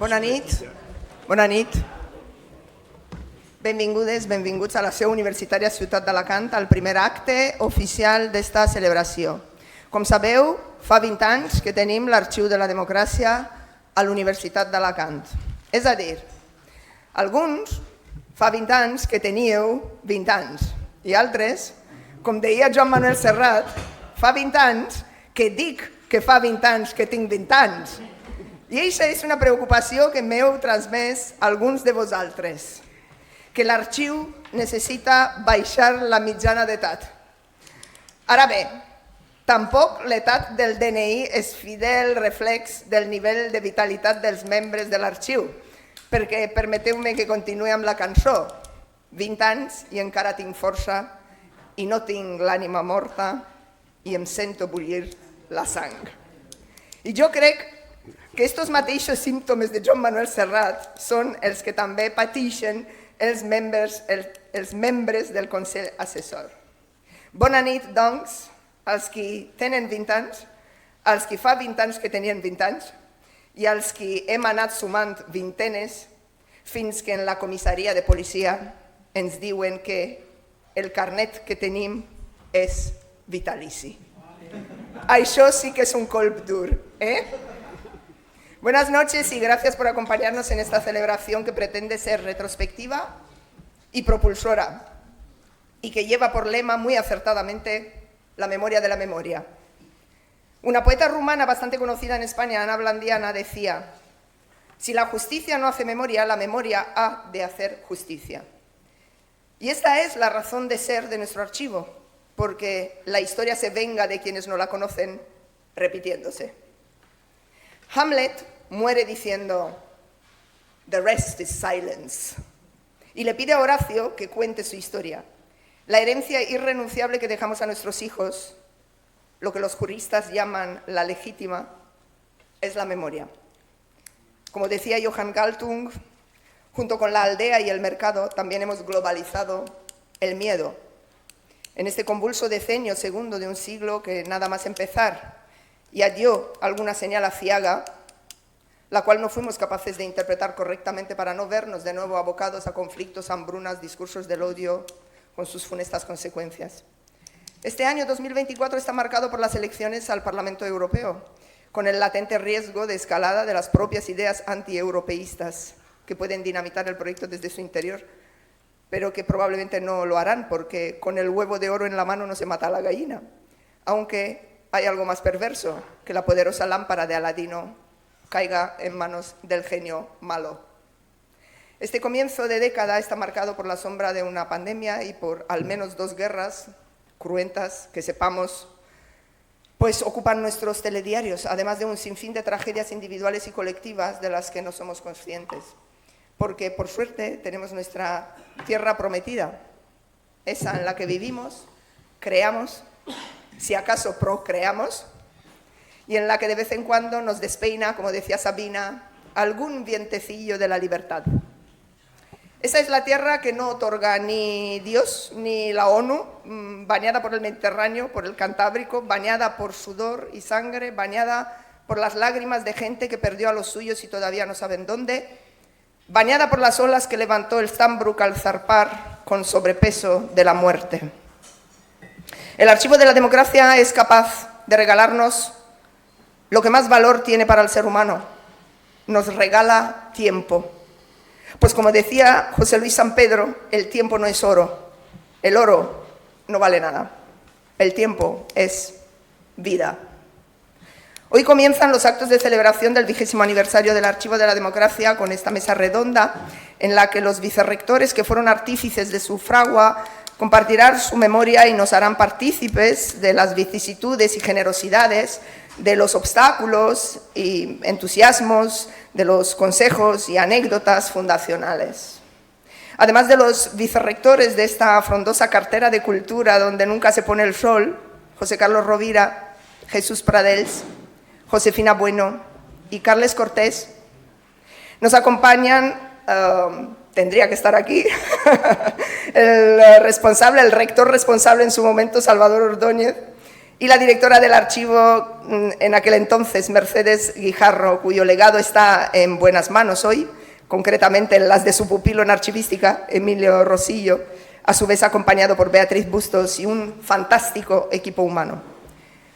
Bona nit. Bona nit. Benvingudes, benvinguts a la seu universitària Ciutat d'Alacant, al primer acte oficial d'esta celebració. Com sabeu, fa 20 anys que tenim l'Arxiu de la Democràcia a l'Universitat d'Alacant. És a dir, alguns fa 20 anys que teníeu 20 anys i altres, com deia Joan Manuel Serrat, fa 20 anys que dic que fa 20 anys que tinc 20 anys. I això és una preocupació que m'heu transmès alguns de vosaltres, que l'arxiu necessita baixar la mitjana d'edat. Ara bé, tampoc l'edat del DNI és fidel reflex del nivell de vitalitat dels membres de l'arxiu, perquè permeteu-me que continuï amb la cançó. 20 anys i encara tinc força i no tinc l'ànima morta i em sento bullir la sang. I jo crec que aquests mateixos símptomes de Joan Manuel Serrat són els que també pateixen els membres del Consell Assessor. Bona nit, doncs, als qui tenen 20 anys, als qui fa 20 anys que tenien 20 anys i als qui hem anat sumant vintenes fins que en la comissaria de policia ens diuen que el carnet que tenim és vitalici. Això sí que és un colp dur, Buenas noches y gracias por acompañarnos en esta celebración que pretende ser retrospectiva y propulsora y que lleva por lema muy acertadamente la memoria de la memoria. Una poeta rumana bastante conocida en España, Ana Blandiana, decía: si la justicia no hace memoria, la memoria ha de hacer justicia. Y esta es la razón de ser de nuestro archivo, porque la historia se venga de quienes no la conocen repitiéndose. Hamlet muere diciendo "The rest is silence" y le pide a Horacio que cuente su historia, la herencia irrenunciable que dejamos a nuestros hijos, lo que los juristas llaman la legítima, es la memoria. Como decía Johann Galtung, junto con la aldea y el mercado también hemos globalizado el miedo. En este convulso decenio segundo de un siglo que nada más empezar y dio alguna señal aciaga, la cual no fuimos capaces de interpretar correctamente para no vernos de nuevo abocados a conflictos, hambrunas, discursos del odio con sus funestas consecuencias. Este año 2024 está marcado por las elecciones al Parlamento Europeo, con el latente riesgo de escalada de las propias ideas anti-europeístas que pueden dinamitar el proyecto desde su interior, pero que probablemente no lo harán porque con el huevo de oro en la mano no se mata a la gallina, aunque hay algo más perverso, que la poderosa lámpara de Aladino caiga en manos del genio malo. Este comienzo de década está marcado por la sombra de una pandemia y por al menos 2 guerras cruentas que sepamos, pues ocupan nuestros telediarios, además de un sinfín de tragedias individuales y colectivas de las que no somos conscientes. Porque, por suerte, tenemos nuestra tierra prometida, esa en la que vivimos, creamos, si acaso procreamos, y en la que de vez en cuando nos despeina, como decía Sabina, algún vientecillo de la libertad. Esa es la tierra que no otorga ni Dios ni la ONU, bañada por el Mediterráneo, por el Cantábrico, bañada por sudor y sangre, bañada por las lágrimas de gente que perdió a los suyos y todavía no saben dónde, bañada por las olas que levantó el Zambruck al zarpar con sobrepeso de la muerte. El Archivo de la Democracia es capaz de regalarnos lo que más valor tiene para el ser humano. Nos regala tiempo. Pues como decía José Luis San Pedro, el tiempo no es oro. El oro no vale nada. El tiempo es vida. Hoy comienzan los actos de celebración del 20º aniversario del Archivo de la Democracia con esta mesa redonda en la que los vicerrectores que fueron artífices de su fragua compartirán su memoria y nos harán partícipes de las vicisitudes y generosidades, de los obstáculos y entusiasmos, de los consejos y anécdotas fundacionales. Además de los vicerrectores de esta frondosa cartera de cultura donde nunca se pone el sol, José Carlos Rovira, Jesús Pradels, Josefina Bueno y Carles Cortés, nos acompañan, tendría que estar aquí, el rector responsable en su momento, Salvador Ordóñez, y la directora del archivo en aquel entonces, Mercedes Guijarro, cuyo legado está en buenas manos hoy, concretamente en las de su pupilo en archivística, Emilio Rosillo, a su vez acompañado por Beatriz Bustos y un fantástico equipo humano.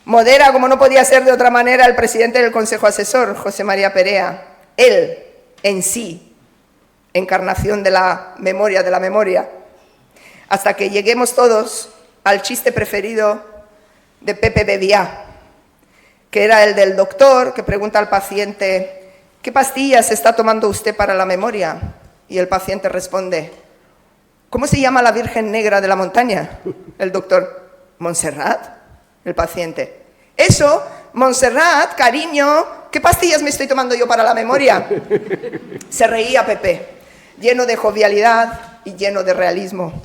Modera, como no podía ser de otra manera, el presidente del Consejo Asesor, José María Perea. Él, en sí, encarnación de la memoria, hasta que lleguemos todos al chiste preferido de Pepe Bebiá, que era el del doctor que pregunta al paciente: ¿qué pastillas está tomando usted para la memoria? Y el paciente responde: ¿cómo se llama la Virgen Negra de la montaña? El doctor: Montserrat. El paciente: eso, Montserrat, cariño, ¿qué pastillas me estoy tomando yo para la memoria? Se reía Pepe, lleno de jovialidad y lleno de realismo.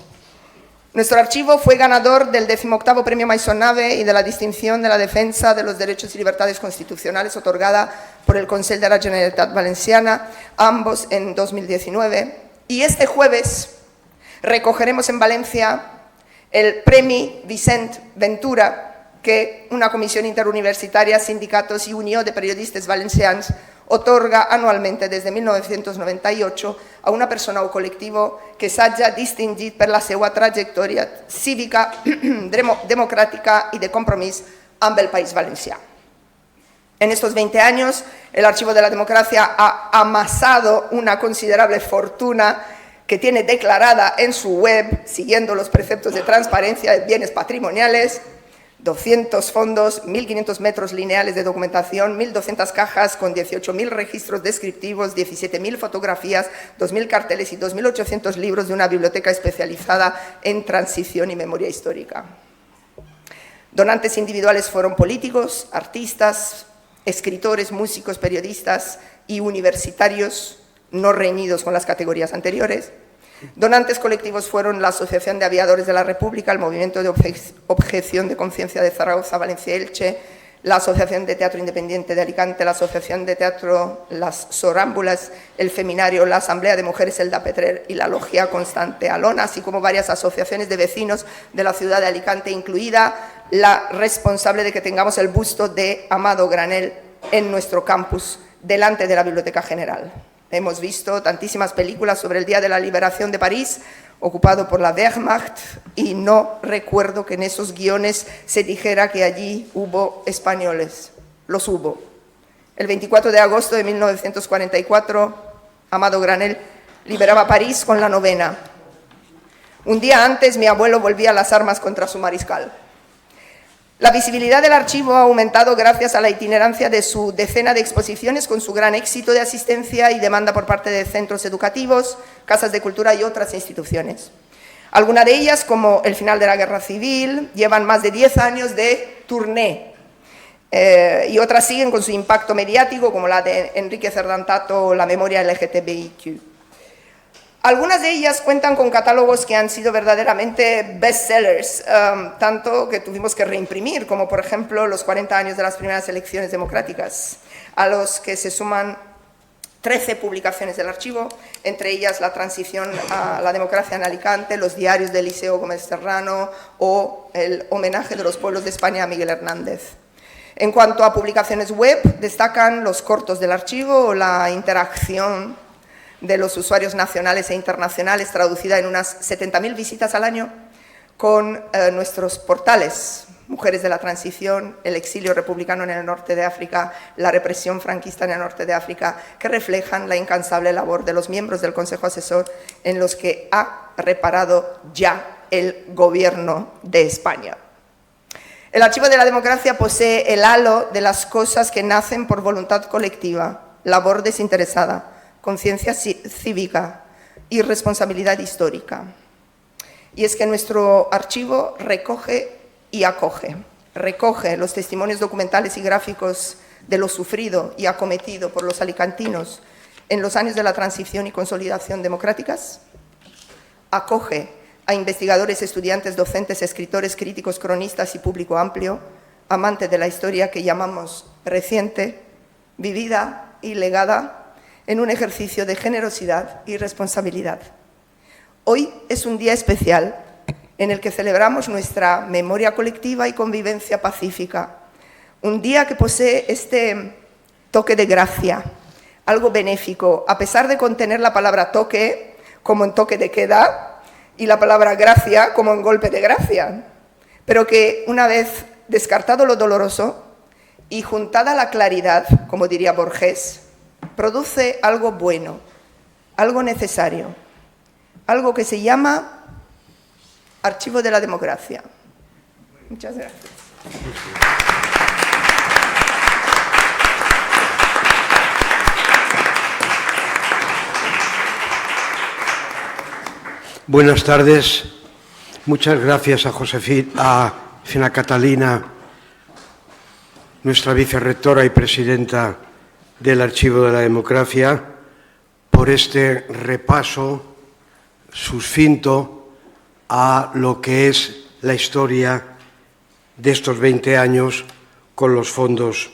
Nuestro archivo fue ganador del 18º Premio Maisonnave y de la distinción de la defensa de los derechos y libertades constitucionales otorgada por el Consell de la Generalitat Valenciana, ambos en 2019. Y este jueves recogeremos en Valencia el Premi Vicent Ventura, que una comissió interuniversitària, sindicatos i Unió de Periodistes Valencians otorga anualmente des de 1998 a una persona o col·lectiu que s'haja distingit per la seva trajectòria cívica, democràtica i de compromís amb el País Valencià. En estos 20 años, el Archivo de la Democracia ha amasado una considerable fortuna que tiene declarada en su web, siguiendo los preceptos de transparencia de bienes patrimoniales, 200 fondos, 1.500 metros lineales de documentación, 1.200 cajas con 18.000 registros descriptivos, 17.000 fotografías, 2.000 carteles y 2.800 libros de una biblioteca especializada en transición y memoria histórica. Donantes individuales fueron políticos, artistas, escritores, músicos, periodistas y universitarios, no reñidos con las categorías anteriores. Donantes colectivos fueron la Asociación de Aviadores de la República, el Movimiento de Objeción de Conciencia de Zaragoza, Valencia y Elche, la Asociación de Teatro Independiente de Alicante, la Asociación de Teatro Las Sorámbulas, el Feminario, la Asamblea de Mujeres Elda Petrer y la Logia Constante Alona, así como varias asociaciones de vecinos de la ciudad de Alicante, incluida la responsable de que tengamos el busto de Amado Granell en nuestro campus, delante de la Biblioteca General. Hemos visto tantísimas películas sobre el Día de la Liberación de París, ocupado por la Wehrmacht, y no recuerdo que en esos guiones se dijera que allí hubo españoles. Los hubo. El 24 de agosto de 1944, Amado Granell liberaba París con la novena. Un día antes, mi abuelo volvía a las armas contra su mariscal. La visibilidad del archivo ha aumentado gracias a la itinerancia de su decena de exposiciones, con su gran éxito de asistencia y demanda por parte de centros educativos, casas de cultura y otras instituciones. Algunas de ellas, como el final de la Guerra Civil, llevan más de 10 años de tournée, y otras siguen con su impacto mediático, como la de Enrique Cerdán Tato o la memoria LGTBIQ. Algunas de ellas cuentan con catálogos que han sido verdaderamente bestsellers, tanto que tuvimos que reimprimir, como por ejemplo los 40 años de las primeras elecciones democráticas, a los que se suman 13 publicaciones del archivo, entre ellas la transición a la democracia en Alicante, los diarios de Eliseo Gómez Serrano o el homenaje de los pueblos de España a Miguel Hernández. En cuanto a publicaciones web, destacan los cortos del archivo o la interacción de los usuarios nacionales e internacionales, traducida en unas 70.000 visitas al año, con nuestros portales: Mujeres de la Transición, el exilio republicano en el norte de África, la represión franquista en el norte de África, que reflejan la incansable labor de los miembros del Consejo Asesor, en los que ha reparado ya el Gobierno de España. El Archivo de la Democracia posee el halo de las cosas que nacen por voluntad colectiva, labor desinteresada, conciencia cívica y responsabilidad histórica. Y es que nuestro archivo recoge y acoge. Recoge los testimonios documentales y gráficos de lo sufrido y acometido por los alicantinos en los años de la transición y consolidación democráticas. Acoge a investigadores, estudiantes, docentes, escritores, críticos, cronistas y público amplio, amante de la historia que llamamos reciente, vivida y legada, en un ejercicio de generosidad y responsabilidad. Hoy es un día especial en el que celebramos nuestra memoria colectiva y convivencia pacífica. Un día que posee este toque de gracia, algo benéfico, a pesar de contener la palabra toque, como en toque de queda, y la palabra gracia, como en golpe de gracia, pero que una vez descartado lo doloroso y juntada la claridad, como diría Borges, produce algo bueno, algo necesario, algo que se llama Archivo de la Democracia. Muchas gracias. Buenas tardes. Muchas gracias a Josefina Catalina, nuestra vicerrectora y presidenta del Archivo de la Democracia, por este repaso sucinto a lo que es la historia de estos 20 años con los fondos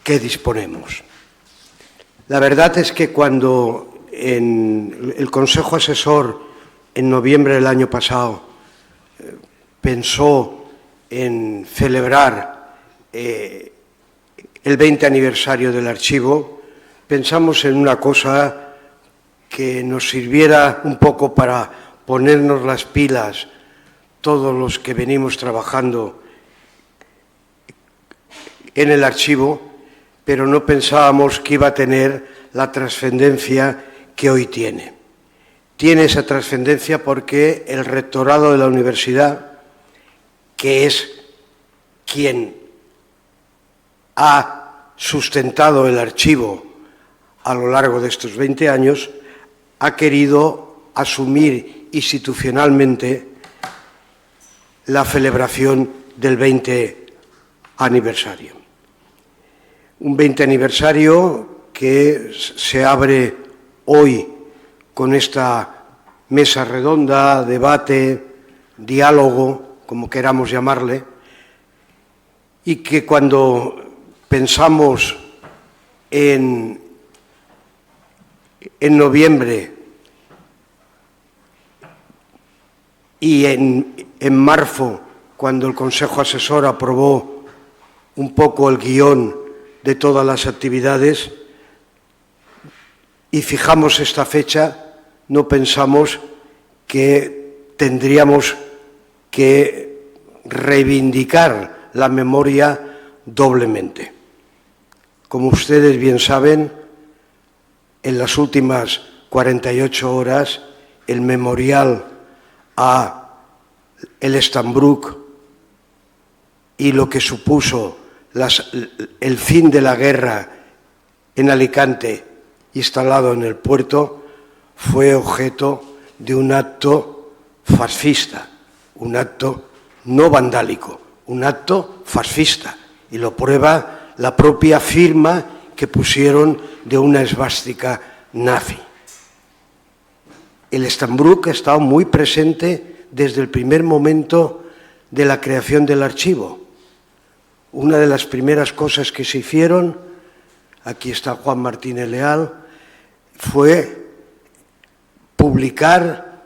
que disponemos. La verdad es que cuando en el Consejo Asesor en noviembre del año pasado pensó en celebrar el 20 aniversario del archivo, pensamos en una cosa que nos sirviera un poco para ponernos las pilas todos los que venimos trabajando en el archivo, pero no pensábamos que iba a tener la trascendencia que hoy tiene. Tiene esa trascendencia porque el rectorado de la universidad, que es quien ha sustentado el archivo a lo largo de estos 20 años, ha querido asumir institucionalmente la celebración del 20 aniversario. Un 20 aniversario que se abre hoy con esta mesa redonda, debate, diálogo, como queramos llamarle, y que cuando pensamos en noviembre y en marzo, cuando el Consejo Asesor aprobó un poco el guión de todas las actividades, y fijamos esta fecha, no pensamos que tendríamos que reivindicar la memoria doblemente. Como ustedes bien saben, en las últimas 48 horas, el memorial a el Stambrook y lo que supuso el fin de la guerra en Alicante, instalado en el puerto, fue objeto de un acto fascista, un acto no vandálico, un acto fascista, y lo prueba la propia firma que pusieron de una esvástica nazi. El Stambrook ha estado muy presente desde el primer momento de la creación del archivo. Una de las primeras cosas que se hicieron, aquí está Juan Martínez Leal, fue publicar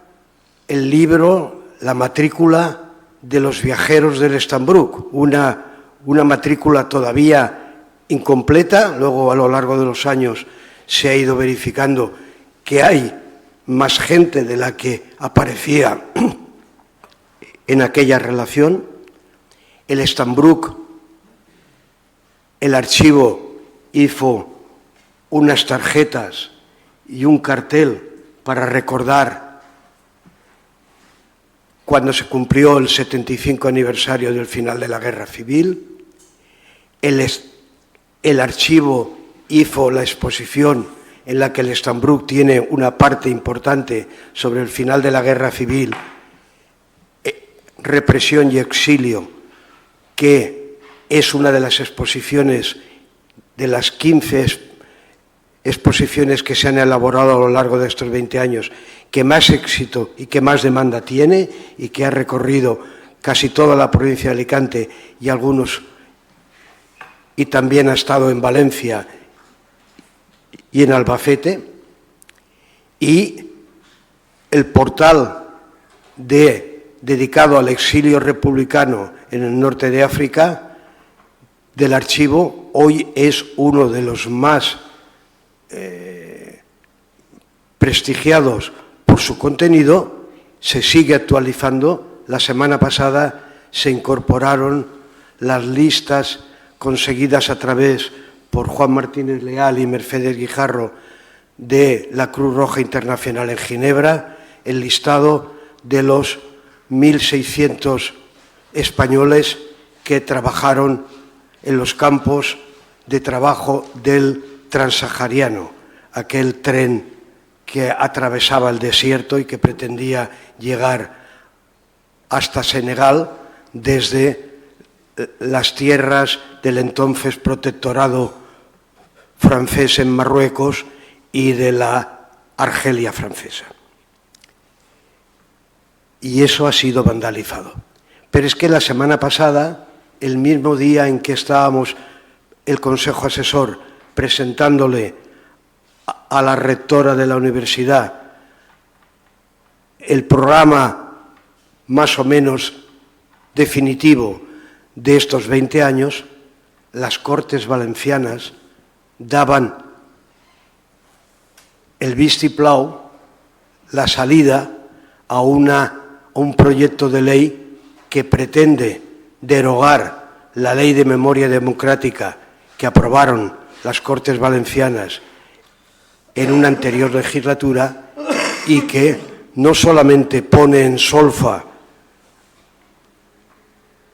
el libro, la matrícula de los viajeros del Stambrook, una matrícula todavía incompleta. Luego, a lo largo de los años, se ha ido verificando que hay más gente de la que aparecía en aquella relación. El Stambrook, el archivo hizo unas tarjetas y un cartel para recordar cuando se cumplió el 75 aniversario del final de la Guerra Civil. El archivo hizo la exposición en la que el Stambrook tiene una parte importante sobre el final de la Guerra Civil, represión y exilio, que es una de las exposiciones, de las 15 exposiciones que se han elaborado a lo largo de estos 20 años, que más éxito y que más demanda tiene, y que ha recorrido casi toda la provincia de Alicante y también ha estado en Valencia y en Albacete. Y el portal dedicado al exilio republicano en el norte de África, del archivo, hoy es uno de los más prestigiados por su contenido, se sigue actualizando. La semana pasada se incorporaron las listas conseguidas a través por Juan Martínez Leal y Mercedes Guijarro de la Cruz Roja Internacional en Ginebra, el listado de los 1.600 españoles que trabajaron en los campos de trabajo del Transsahariano, aquel tren que atravesaba el desierto y que pretendía llegar hasta Senegal desde las tierras del entonces protectorado francés en Marruecos y de la Argelia francesa. Y eso ha sido vandalizado. Pero es que la semana pasada, el mismo día en que estábamos el Consejo Asesor presentándole a la rectora de la universidad el programa más o menos definitivo de estos 20 años, las Cortes Valencianas daban el vistiplau, la salida a un proyecto de ley que pretende derogar la Ley de Memoria Democrática que aprobaron las Cortes Valencianas en una anterior legislatura y que no solamente pone en solfa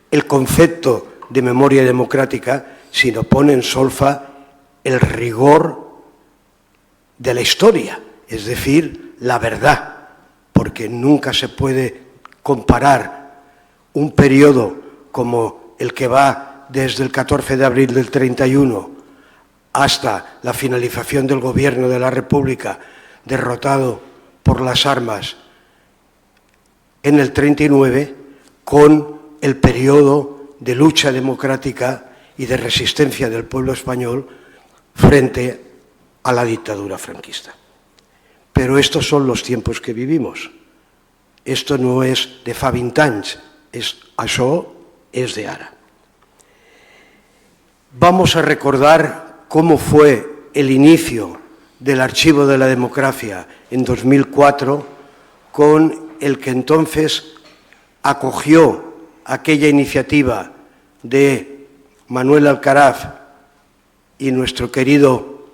el concepto de memoria democrática, sino pone en solfa el rigor de la historia, es decir, la verdad, porque nunca se puede comparar un periodo como el que va desde el 14 de abril del 31 hasta la finalización del gobierno de la República, derrotado por las armas en el 39, con el periodo de lucha democrática y de resistencia del pueblo español frente a la dictadura franquista. Pero estos son los tiempos que vivimos. Esto no es de fa 20 anys, això és de ara. Vamos a recordar cómo fue el inicio del Archivo de la Democracia en 2004, con el que entonces acogió aquella iniciativa de Manuel Alcaraz y nuestro querido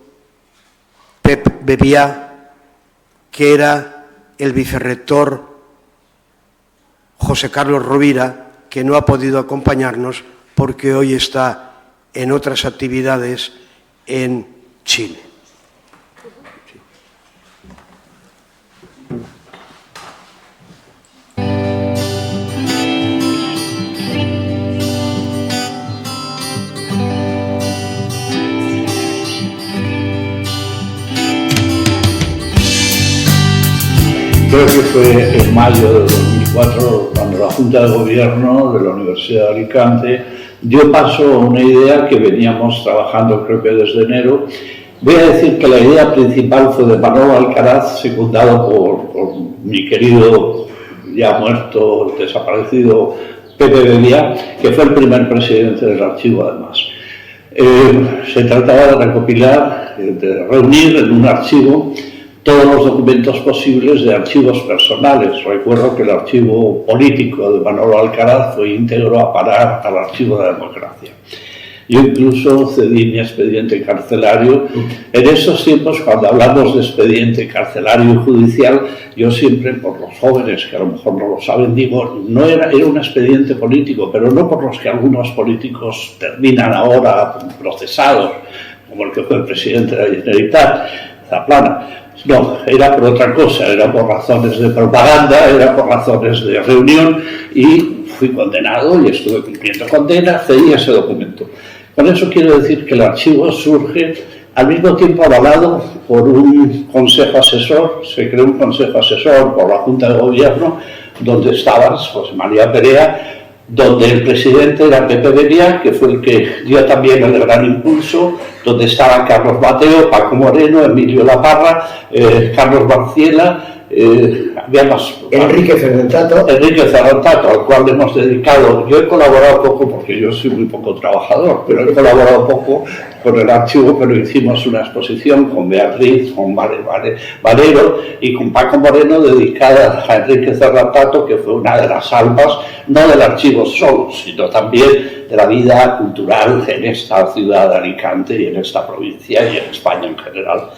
Pep Bebià, que era el vicerrector José Carlos Rovira, que no ha podido acompañarnos porque hoy está en otras actividades en Chile. Creo que fue en mayo de 2004 cuando la Junta de Gobierno de la Universidad de Alicante dio paso a una idea que veníamos trabajando creo que desde enero. Voy a decir que la idea principal fue de Manolo Alcaraz, secundado por mi querido, ya muerto, desaparecido Pepe Bebià, que fue el primer presidente del archivo además. Se trataba de recopilar, de reunir en un archivo todos los documentos posibles de archivos personales. Recuerdo que el archivo político de Manolo Alcaraz fue íntegro a parar al Archivo de la Democracia. Yo incluso cedí mi expediente carcelario. En esos tiempos, cuando hablamos de expediente carcelario y judicial, yo siempre, por los jóvenes que a lo mejor no lo saben, digo, no era un expediente político, pero no por los que algunos políticos terminan ahora procesados, como el que fue el presidente de la Generalitat, Zaplana. No, era por otra cosa, era por razones de propaganda, era por razones de reunión y fui condenado y estuve cumpliendo condena, cedí ese documento. Con eso quiero decir que el archivo surge al mismo tiempo avalado por un consejo asesor, se creó un consejo asesor por la Junta de Gobierno, donde estaba José María Perea, donde el presidente era Pepe Bebià, que fue el que dio también el gran impulso, donde estaban Carlos Mateo, Paco Moreno, Emilio Laparra, Carlos Barciela, Enrique Ferrentato. Enrique Ferrentato, al cual hemos dedicado, yo he colaborado poco porque yo soy muy poco trabajador, pero he colaborado poco con el archivo, pero hicimos una exposición con Beatriz, con Valero y con Paco Moreno dedicada a Enrique Ferrentato, que fue una de las almas, no del archivo solo, sino también de la vida cultural en esta ciudad de Alicante y en esta provincia y en España en general.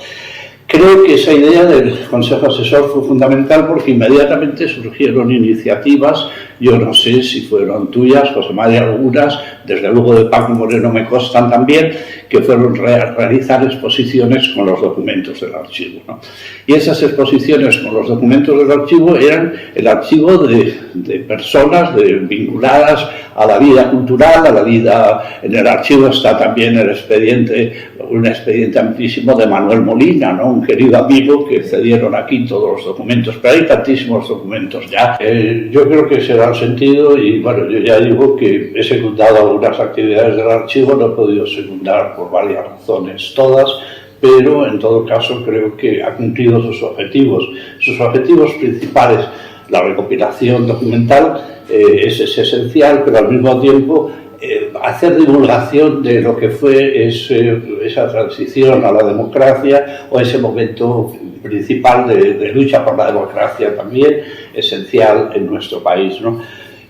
Creo que esa idea del Consejo Asesor fue fundamental porque inmediatamente surgieron iniciativas, yo no sé si fueron tuyas, José María, algunas, desde luego de Paco Moreno me constan también, que fueron realizar exposiciones con los documentos del archivo, ¿no? Y esas exposiciones con los documentos del archivo eran el archivo de personas vinculadas a la vida cultural, a la vida... En el archivo está también un expediente amplísimo de Manuel Molina, ¿no? Un querido amigo que cedieron aquí todos los documentos, pero hay tantísimos documentos ya. Yo creo que se da el sentido y, bueno, yo ya digo que he secundado algunas actividades del archivo, no he podido secundar por varias razones, todas, pero en todo caso creo que ha cumplido sus objetivos. Sus objetivos principales, la recopilación documental, es esencial, pero al mismo tiempo hacer divulgación de lo que fue esa transición a la democracia o ese momento principal de lucha por la democracia también, esencial en nuestro país, ¿no?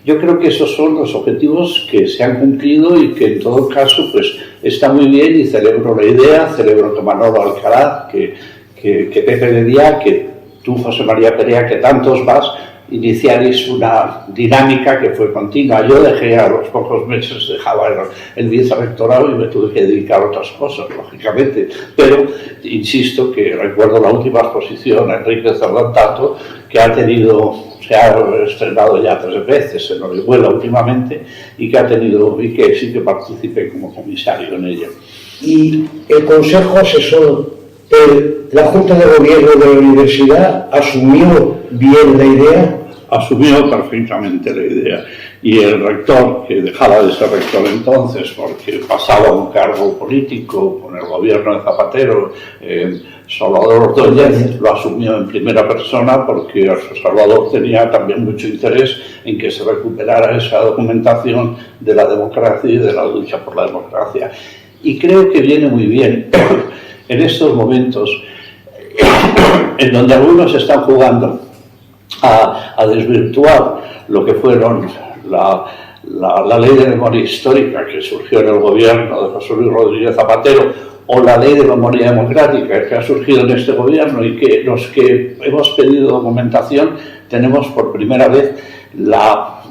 Yo creo que esos son los objetivos que se han cumplido y que en todo caso pues está muy bien y celebro la idea, celebro que Manolo Alcaraz, que Pepe de Díaz, que tú, José María Perea, que tantos más, iniciaréis una dinámica que fue continua. Yo dejé a los pocos meses, dejaba el vicerrectorado y me tuve que dedicar a otras cosas, lógicamente, pero insisto que recuerdo la última exposición a Enrique Ferrentato, que se ha estrenado ya 3 veces en Orihuela últimamente y que sí que participé como comisario en ella. Y el Consejo Asesor, la Junta de Gobierno de la Universidad asumió bien la idea. Asumió perfectamente la idea y el rector, que dejaba de ser rector entonces porque pasaba un cargo político con el gobierno de Zapatero, Salvador Ordóñez, lo asumió en primera persona porque Salvador tenía también mucho interés en que se recuperara esa documentación de la democracia y de la lucha por la democracia. Y creo que viene muy bien en estos momentos en donde algunos están jugando a desvirtuar lo que fueron la ley de memoria histórica que surgió en el gobierno de José Luis Rodríguez Zapatero o la ley de memoria democrática que ha surgido en este gobierno y que los que hemos pedido documentación tenemos por primera vez la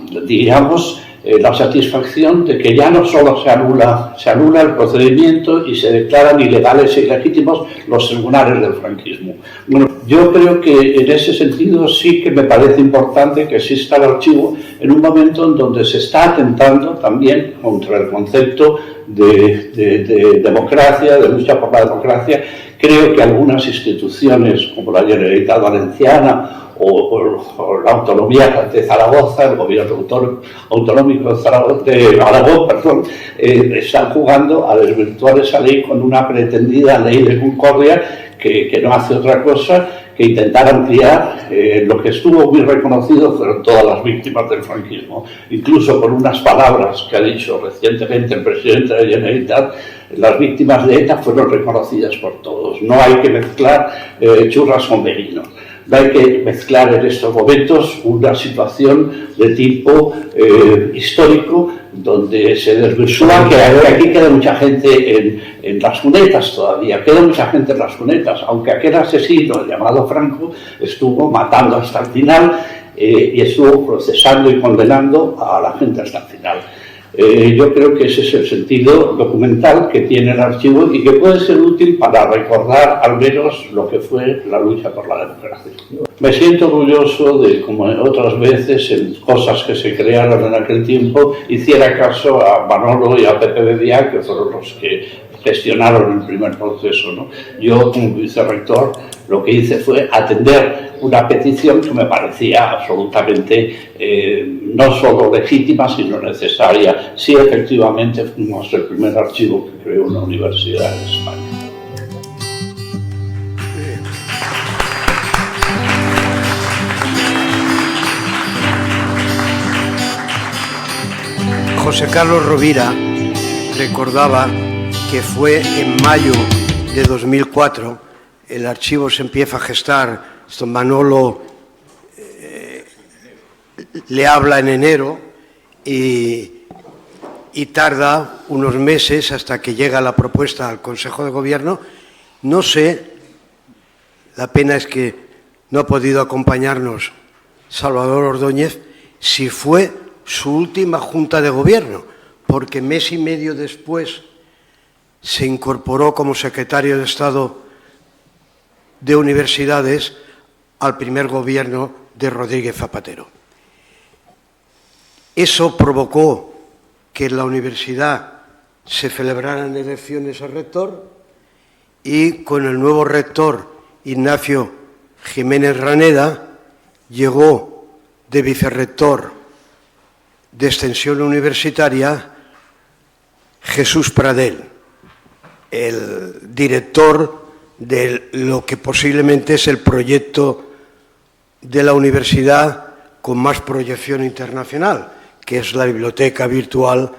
satisfacción de que ya no solo se anula el procedimiento y se declaran ilegales e ilegítimos los tribunales del franquismo. Bueno, yo creo que en ese sentido sí que me parece importante que exista el archivo en un momento en donde se está atentando también contra el concepto de democracia, de lucha por la democracia. Creo que algunas instituciones como la Generalitat Valenciana o la autonomía de Zaragoza, el gobierno autonómico de Aragón, están jugando a desvirtuar esa ley con una pretendida ley de concordia que no hace otra cosa que intentar ampliar lo que estuvo muy reconocido fueron todas las víctimas del franquismo. Incluso con unas palabras que ha dicho recientemente el presidente de la Generalitat, las víctimas de ETA fueron reconocidas por todos. No hay que mezclar churras con merinos. No hay que mezclar en estos momentos una situación de tipo histórico donde se desvirtúa que aquí queda mucha gente en las cunetas todavía, queda mucha gente en las cunetas, aunque aquel asesino llamado Franco estuvo matando hasta el final y estuvo procesando y condenando a la gente hasta el final. Yo creo que ese es el sentido documental que tiene el archivo y que puede ser útil para recordar al menos lo que fue la lucha por la democracia. Me siento orgulloso de, como otras veces, en cosas que se crearon en aquel tiempo, hiciera caso a Manolo y a Pepe de Díaz, que fueron los que gestionaron el primer proceso, ¿no? Yo, como vicerrector, lo que hice fue atender una petición que me parecía absolutamente no solo legítima, sino necesaria. Sí, efectivamente, fuimos el primer archivo que creó una universidad en España. José Carlos Rovira recordaba que fue en mayo de 2004, el archivo se empieza a gestar, esto Manolo le habla en enero y tarda unos meses hasta que llega la propuesta al Consejo de Gobierno. No sé, la pena es que no ha podido acompañarnos Salvador Ordóñez, si fue su última Junta de Gobierno, porque mes y medio después se incorporó como secretario de Estado de Universidades al primer gobierno de Rodríguez Zapatero. Eso provocó que en la universidad se celebraran elecciones al rector y con el nuevo rector, Ignacio Jiménez Raneda, llegó de vicerrector de Extensión Universitaria Jesús Pradell, el director de lo que posiblemente es el proyecto de la universidad con más proyección internacional, que es la biblioteca virtual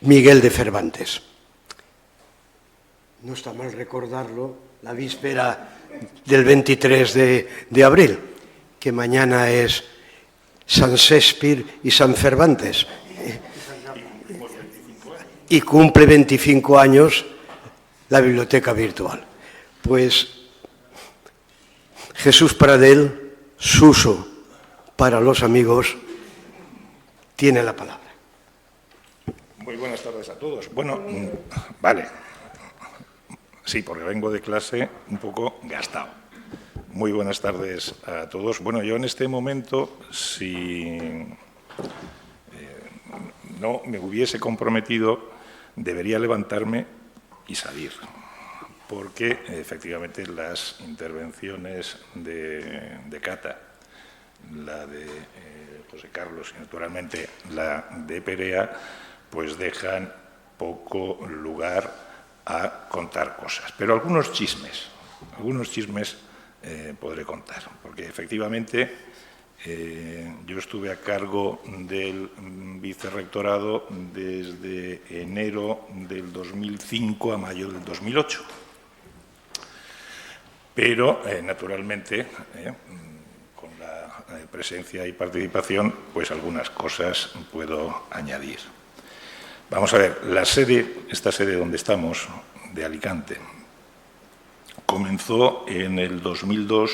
Miguel de Cervantes. No está mal recordarlo, la víspera del 23 de abril, que mañana es San Shakespeare y San Cervantes. Y cumple 25 años la biblioteca virtual. Pues Jesús Pradell, Suso para los amigos, tiene la palabra. Muy buenas tardes a todos. Bueno, vale. Sí, porque vengo de clase un poco gastado. Muy buenas tardes a todos. Bueno, yo en este momento, si no me hubiese comprometido, debería levantarme y salir, porque efectivamente las intervenciones de Cata, la de José Carlos y naturalmente la de Perea, pues dejan poco lugar a contar cosas. Pero algunos chismes podré contar, porque efectivamente yo estuve a cargo del vicerrectorado desde enero del 2005 a mayo del 2008. Pero, naturalmente, con la presencia y participación, pues algunas cosas puedo añadir. Vamos a ver, esta sede donde estamos, de Alicante, comenzó en el 2002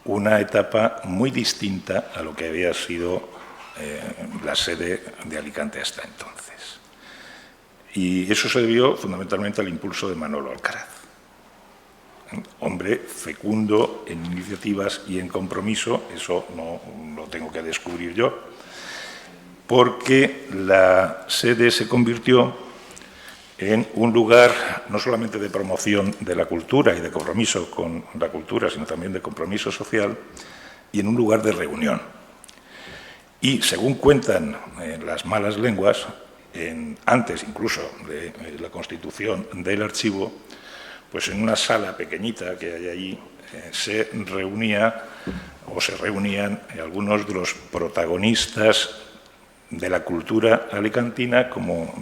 una etapa muy distinta a lo que había sido la sede de Alicante hasta entonces. Y eso se debió fundamentalmente al impulso de Manolo Alcaraz, hombre fecundo en iniciativas y en compromiso, eso no lo tengo que descubrir yo, porque la sede se convirtió en un lugar no solamente de promoción de la cultura y de compromiso con la cultura, sino también de compromiso social, y en un lugar de reunión. Y, según cuentan las malas lenguas, antes incluso de la constitución del archivo, pues en una sala pequeñita que hay allí se reunían algunos de los protagonistas de la cultura alicantina, como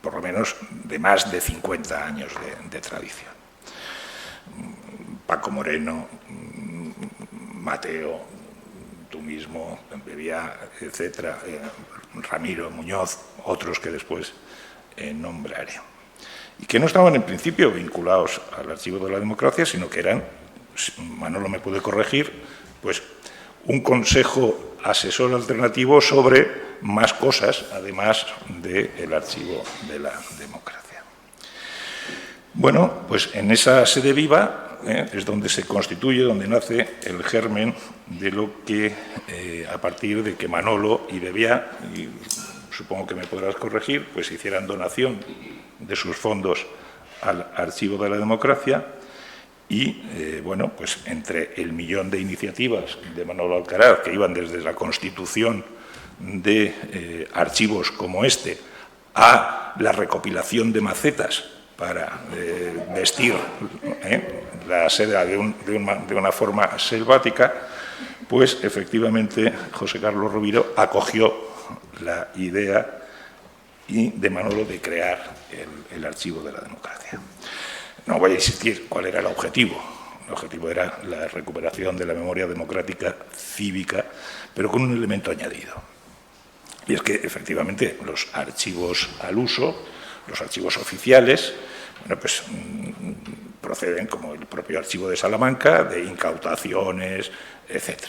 por lo menos de más de 50 años de tradición. Paco Moreno, Mateo, tú mismo, Bebia, etcétera, Ramiro Muñoz, otros que después nombraré. Y que no estaban en principio vinculados al Archivo de la Democracia, sino que eran, Manolo me puede corregir, pues un consejo asesor alternativo sobre más cosas, además del Archivo de la Democracia. Bueno, pues en esa sede viva es donde se constituye, donde nace el germen de lo que, a partir de que Manolo y Bebia, y supongo que me podrás corregir, pues hicieran donación de sus fondos al Archivo de la Democracia. Y, bueno, pues entre el millón de iniciativas de Manolo Alcaraz, que iban desde la constitución de archivos como este a la recopilación de macetas para vestir la sede de una forma selvática, pues efectivamente José Carlos Rovira acogió la idea de Manolo de crear el Archivo de la Democracia. No voy a insistir cuál era el objetivo. El objetivo era la recuperación de la memoria democrática cívica, pero con un elemento añadido. Y es que, efectivamente, los archivos al uso, los archivos oficiales, bueno, pues proceden, como el propio archivo de Salamanca, de incautaciones, etc.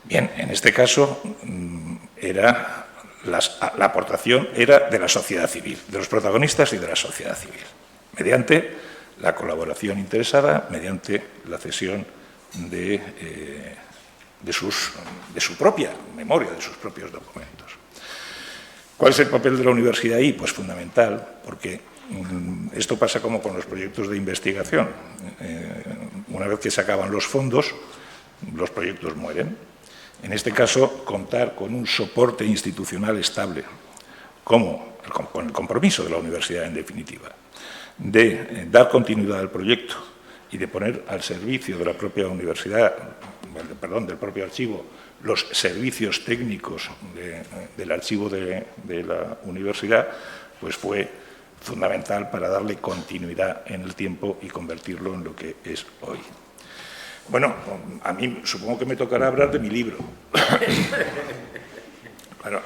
Bien, en este caso, la aportación era de la sociedad civil, de los protagonistas y de la sociedad civil, mediante la colaboración interesada, mediante la cesión de su propia memoria, de sus propios documentos. ¿Cuál es el papel de la universidad ahí? Pues fundamental, porque esto pasa como con los proyectos de investigación. Una vez que se acaban los fondos, los proyectos mueren. En este caso, contar con un soporte institucional estable, como con el compromiso de la universidad, en definitiva, de dar continuidad al proyecto y de poner al servicio de la propia universidad, del propio archivo, los servicios técnicos del archivo de la universidad, pues fue fundamental para darle continuidad en el tiempo y convertirlo en lo que es hoy. Bueno, a mí supongo que me tocará hablar de mi libro. Claro,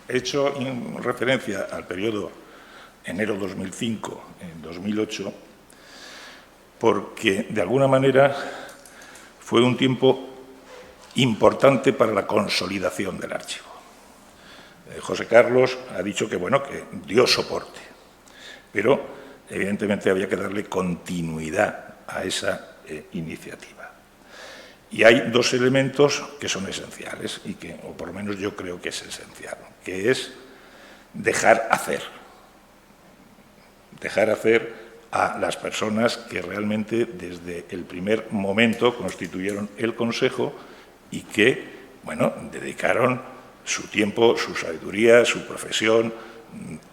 he hecho referencia al periodo enero 2005, 2008, porque de alguna manera fue un tiempo importante para la consolidación del archivo. José Carlos ha dicho que, bueno, que dio soporte, pero evidentemente había que darle continuidad a esa iniciativa. Y hay dos elementos que son esenciales y que, o por lo menos yo creo que es esencial, que es dejar hacer a las personas que realmente desde el primer momento constituyeron el Consejo y que, bueno, dedicaron su tiempo, su sabiduría, su profesión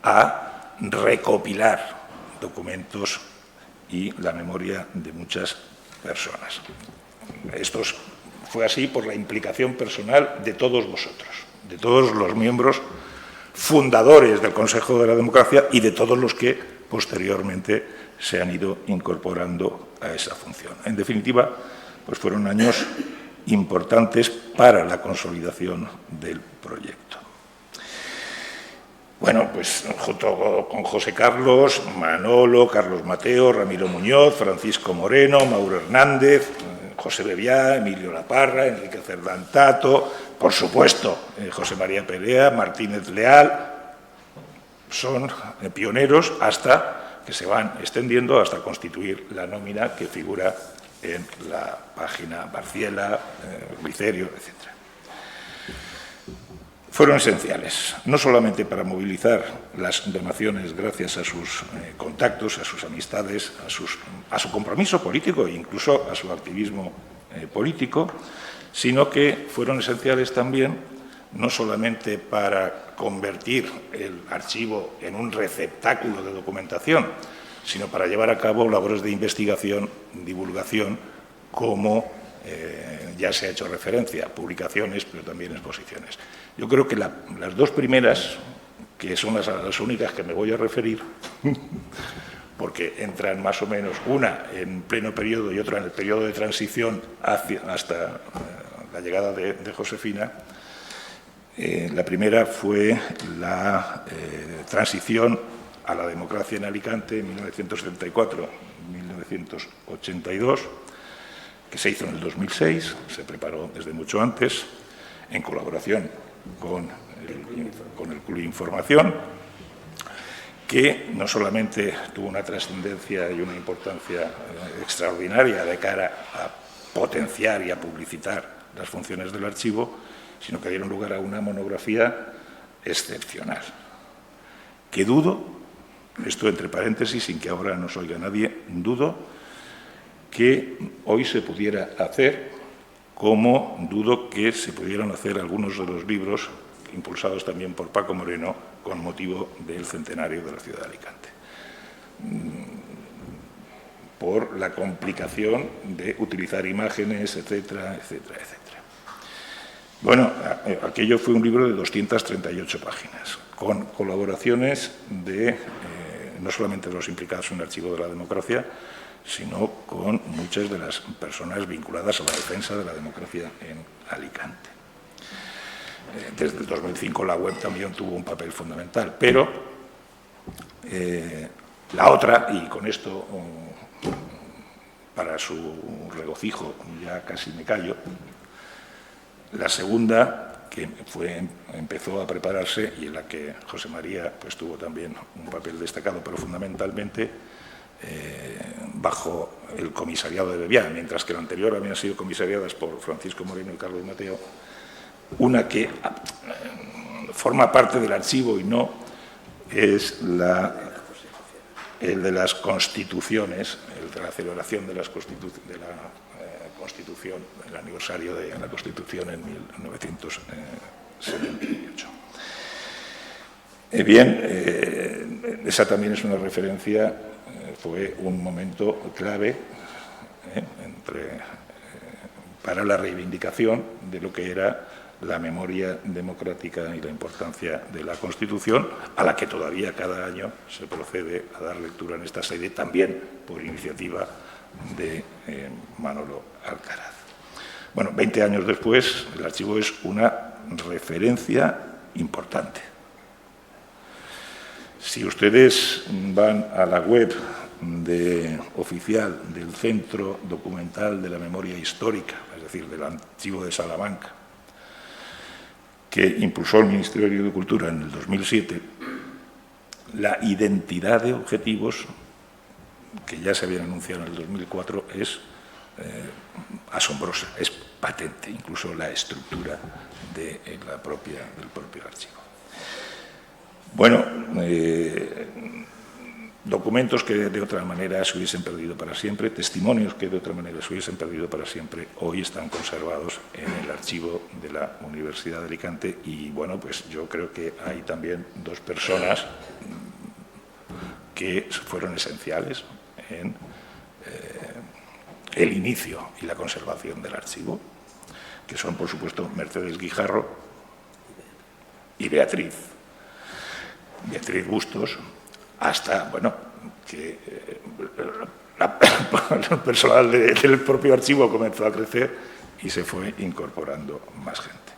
a recopilar documentos y la memoria de muchas personas. Esto fue así por la implicación personal de todos vosotros, de todos los miembros fundadores del Consejo de la Democracia y de todos los que posteriormente se han ido incorporando a esa función. En definitiva, pues fueron años importantes para la consolidación del proyecto. Bueno, pues junto con José Carlos, Manolo, Carlos Mateo, Ramiro Muñoz, Francisco Moreno, Mauro Hernández, José Bebiá, Emilio Laparra, Enrique Cerdán Tato, por supuesto, José María Pelea, Martínez Leal, son pioneros hasta que se van extendiendo hasta constituir la nómina que figura en la página Barciela, Glicerio, etc. Fueron esenciales, no solamente para movilizar las donaciones gracias a sus contactos, a sus amistades, a su compromiso político e incluso a su activismo político, sino que fueron esenciales también no solamente para convertir el archivo en un receptáculo de documentación, sino para llevar a cabo labores de investigación, divulgación, como ya se ha hecho referencia, publicaciones, pero también exposiciones. Yo creo que las dos primeras, que son las únicas que me voy a referir, porque entran más o menos una en pleno periodo y otra en el periodo de transición hasta la llegada de Josefina. La primera fue la transición a la democracia en Alicante en 1974-1982, que se hizo en el 2006, se preparó desde mucho antes, en colaboración con el Club Información, que no solamente tuvo una trascendencia y una importancia extraordinaria de cara a potenciar y a publicitar las funciones del archivo, sino que dieron lugar a una monografía excepcional, que dudo, esto entre paréntesis, sin que ahora nos oiga nadie, dudo que hoy se pudiera hacer, como dudo que se pudieran hacer algunos de los libros impulsados también por Paco Moreno con motivo del centenario de la ciudad de Alicante. por la complicación de utilizar imágenes, etcétera, etcétera, etcétera. Bueno, aquello fue un libro de 238 páginas, con colaboraciones de no solamente de los implicados en el Archivo de la Democracia, sino con muchas de las personas vinculadas a la defensa de la democracia en Alicante. Desde el 2005 la web también tuvo un papel fundamental, pero la otra, y con esto para su regocijo ya casi me callo, la segunda, que empezó a prepararse y en la que José María pues, tuvo también un papel destacado, pero fundamentalmente bajo el comisariado de Bebiá, mientras que la anterior habían sido comisariadas por Francisco Moreno y Carlos Mateo, una que forma parte del archivo y no es el de las constituciones, el de la celebración de la Constitución, el aniversario de la Constitución en 1978. Bien, esa también es una referencia, fue un momento clave para la reivindicación de lo que era la memoria democrática y la importancia de la Constitución, a la que todavía cada año se procede a dar lectura en esta sede, también por iniciativa de Manolo Alcaraz. Bueno, 20 años después, el archivo es una referencia importante. Si ustedes van a la web oficial del Centro Documental de la Memoria Histórica, es decir, del Archivo de Salamanca, que impulsó el Ministerio de Cultura en el 2007, la identidad de objetivos que ya se habían anunciado en el 2004 es asombrosa, es patente, incluso la estructura del propio archivo. Bueno, documentos que de otra manera se hubiesen perdido para siempre, testimonios que de otra manera se hubiesen perdido para siempre, hoy están conservados en el archivo de la Universidad de Alicante y, bueno, pues yo creo que hay también dos personas que fueron esenciales en el inicio y la conservación del archivo, que son, por supuesto, Mercedes Guijarro y Beatriz Bustos, hasta, bueno, que el personal del propio archivo comenzó a crecer y se fue incorporando más gente.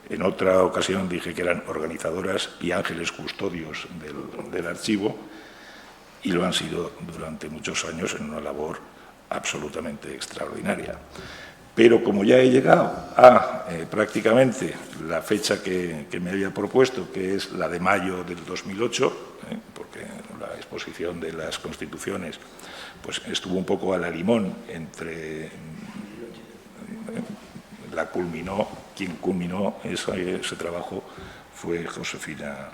En otra ocasión dije que eran organizadoras y ángeles custodios del archivo y lo han sido durante muchos años en una labor absolutamente extraordinaria. Pero como ya he llegado a prácticamente la fecha que me había propuesto, que es la de mayo del 2008, porque la exposición de las Constituciones pues, estuvo un poco a la limón entre quien culminó ese trabajo fue Josefina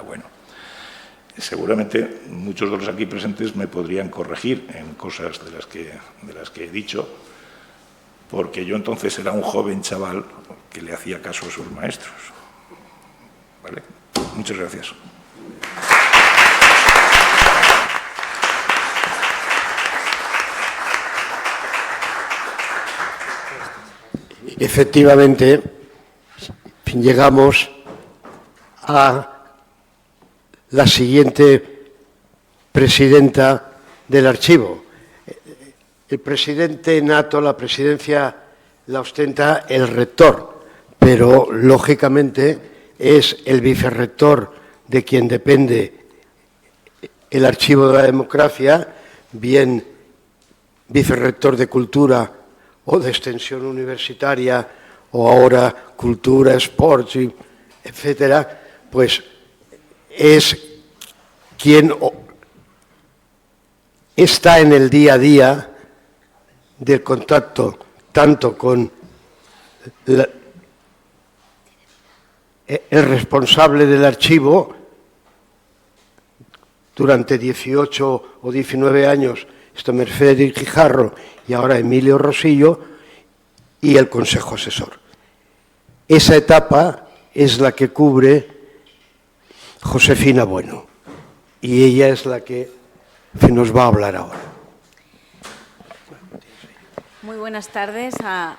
Bueno. Seguramente muchos de los aquí presentes me podrían corregir en cosas de las que he dicho, porque yo entonces era un joven chaval que le hacía caso a sus maestros. ¿Vale? Muchas gracias. Efectivamente, llegamos a la siguiente presidenta del archivo. El presidente nato, la presidencia la ostenta el rector, pero lógicamente es el vicerrector de quien depende el Archivo de la Democracia, bien vicerrector de Cultura o de Extensión Universitaria, o ahora Cultura, Sports, etcétera, pues es quien está en el día a día del contacto tanto con el responsable del archivo durante 18 o 19 años, esto Mercedes Guijarro y ahora Emilio Rosillo, y el Consejo Asesor. Esa etapa es la que cubre Josefina Bueno, y ella es la que nos va a hablar ahora. Muy buenas tardes a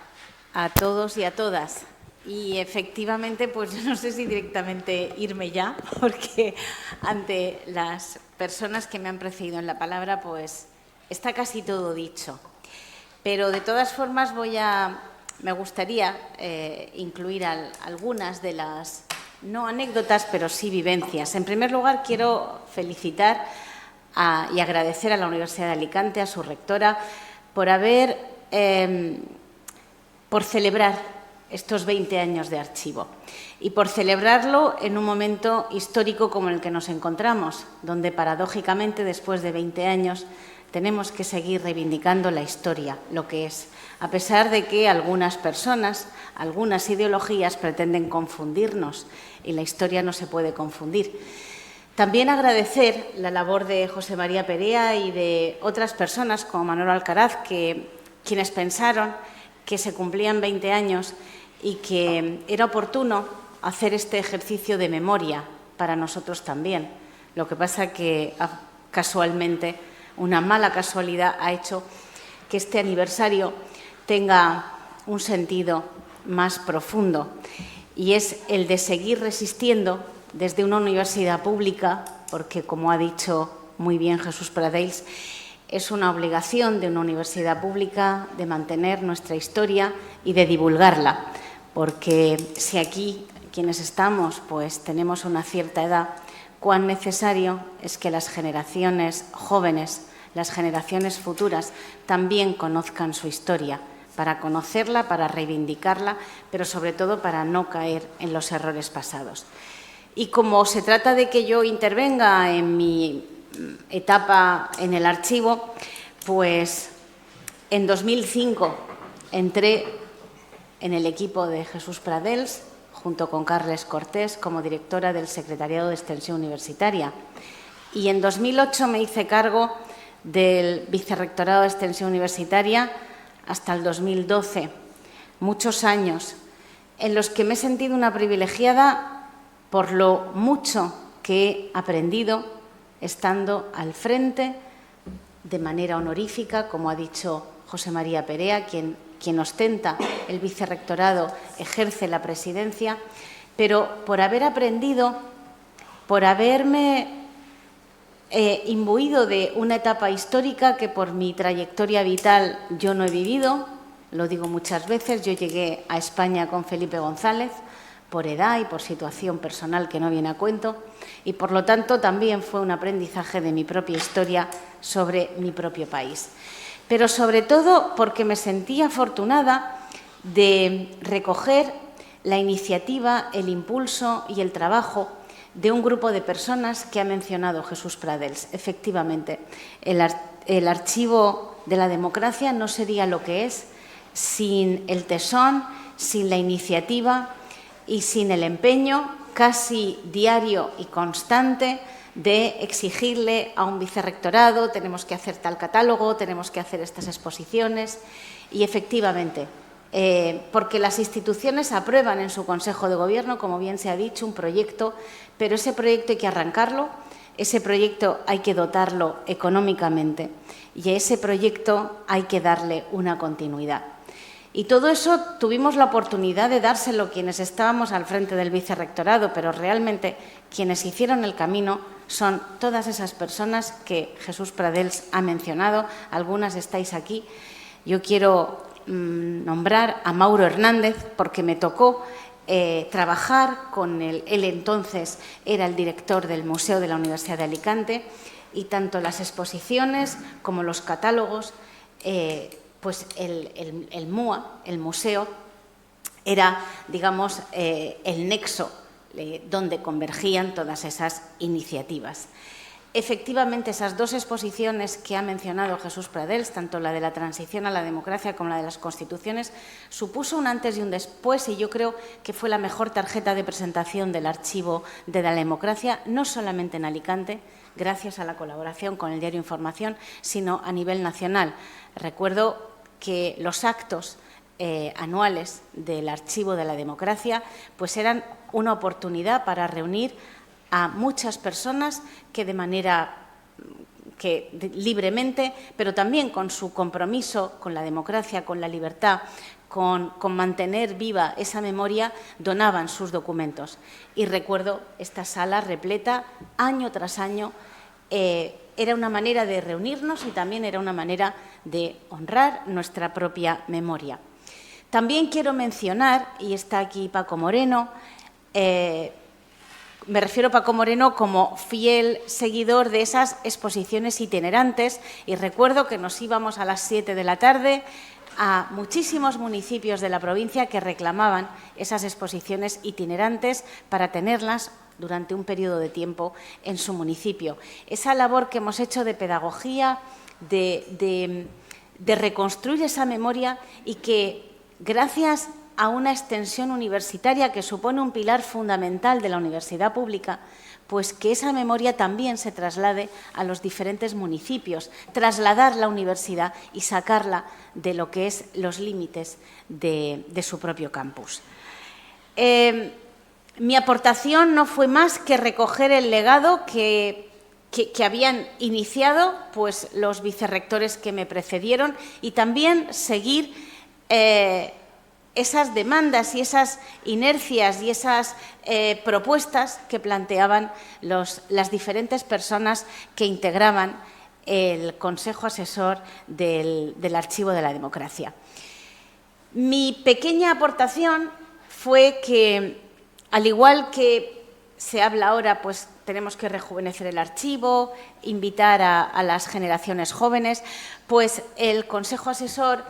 todos y a todas. Y efectivamente, pues no sé si directamente irme ya, porque ante las personas que me han precedido en la palabra, pues está casi todo dicho. Pero de todas formas me gustaría incluir algunas de las, no anécdotas, pero sí vivencias. En primer lugar, quiero felicitar y agradecer a la Universidad de Alicante, a su rectora, por celebrar estos 20 años de archivo y por celebrarlo en un momento histórico como el que nos encontramos, donde paradójicamente después de 20 años tenemos que seguir reivindicando la historia, lo que es, a pesar de que algunas personas, algunas ideologías pretenden confundirnos y la historia no se puede confundir. También agradecer la labor de José María Perea y de otras personas como Manuel Alcaraz, quienes pensaron que se cumplían 20 años y que era oportuno hacer este ejercicio de memoria para nosotros también. Lo que pasa que casualmente, una mala casualidad ha hecho que este aniversario tenga un sentido más profundo y es el de seguir resistiendo desde una universidad pública, porque, como ha dicho muy bien Jesús Pradells, es una obligación de una universidad pública de mantener nuestra historia y de divulgarla, porque si aquí quienes estamos pues tenemos una cierta edad, cuán necesario es que las generaciones jóvenes, las generaciones futuras, también conozcan su historia, para conocerla, para reivindicarla, pero sobre todo para no caer en los errores pasados. Y como se trata de que yo intervenga en mi etapa en el archivo, pues en 2005 entré en el equipo de Jesús Pradells, junto con Carles Cortés, como directora del Secretariado de Extensión Universitaria. Y en 2008 me hice cargo del Vicerrectorado de Extensión Universitaria hasta el 2012. Muchos años en los que me he sentido una privilegiada por lo mucho que he aprendido estando al frente de manera honorífica, como ha dicho José María Perea, quien ostenta el vicerrectorado, ejerce la presidencia, pero por haber aprendido, por haberme imbuido de una etapa histórica que por mi trayectoria vital yo no he vivido, lo digo muchas veces, yo llegué a España con Felipe González, por edad y por situación personal que no viene a cuento, y por lo tanto también fue un aprendizaje de mi propia historia sobre mi propio país. Pero sobre todo porque me sentí afortunada de recoger la iniciativa, el impulso y el trabajo de un grupo de personas que ha mencionado Jesús Pradells. Efectivamente, el archivo de la democracia no sería lo que es sin el tesón, sin la iniciativa y sin el empeño casi diario y constante de exigirle a un vicerrectorado, tenemos que hacer tal catálogo, tenemos que hacer estas exposiciones. Y efectivamente, porque las instituciones aprueban en su Consejo de Gobierno, como bien se ha dicho, un proyecto, pero ese proyecto hay que arrancarlo, ese proyecto hay que dotarlo económicamente y a ese proyecto hay que darle una continuidad. Y todo eso tuvimos la oportunidad de dárselo quienes estábamos al frente del vicerrectorado, pero realmente quienes hicieron el camino son todas esas personas que Jesús Pradells ha mencionado. Algunas estáis aquí. Yo quiero nombrar a Mauro Hernández porque me tocó trabajar con él. Él entonces era el director del Museo de la Universidad de Alicante y tanto las exposiciones como los catálogos pues el MUA, el museo, era, digamos, el nexo donde convergían todas esas iniciativas. Efectivamente, esas dos exposiciones que ha mencionado Jesús Pradells, tanto la de la transición a la democracia como la de las constituciones, supuso un antes y un después y yo creo que fue la mejor tarjeta de presentación del archivo de la democracia, no solamente en Alicante, gracias a la colaboración con el diario Información, sino a nivel nacional. Recuerdo que los actos anuales del Archivo de la Democracia pues eran una oportunidad para reunir a muchas personas que que libremente, pero también con su compromiso con la democracia, con la libertad, con mantener viva esa memoria, donaban sus documentos. Y recuerdo esta sala repleta año tras año. Era una manera de reunirnos y también era una manera de honrar nuestra propia memoria. También quiero mencionar, y está aquí Paco Moreno, me refiero a Paco Moreno como fiel seguidor de esas exposiciones itinerantes, y recuerdo que nos íbamos a las 7 de la tarde a muchísimos municipios de la provincia que reclamaban esas exposiciones itinerantes para tenerlas durante un periodo de tiempo en su municipio. Esa labor que hemos hecho de pedagogía, de reconstruir esa memoria, y que gracias a una extensión universitaria que supone un pilar fundamental de la universidad pública, pues que esa memoria también se traslade a los diferentes municipios, trasladar la universidad y sacarla de lo que es los límites de su propio campus. Mi aportación no fue más que recoger el legado que habían iniciado pues, los vicerrectores que me precedieron, y también seguir esas demandas y esas inercias y esas propuestas que planteaban las diferentes personas que integraban el Consejo Asesor del Archivo de la Democracia. Mi pequeña aportación fue que, al igual que se habla ahora, pues tenemos que rejuvenecer el archivo, invitar a las generaciones jóvenes, pues el Consejo Asesor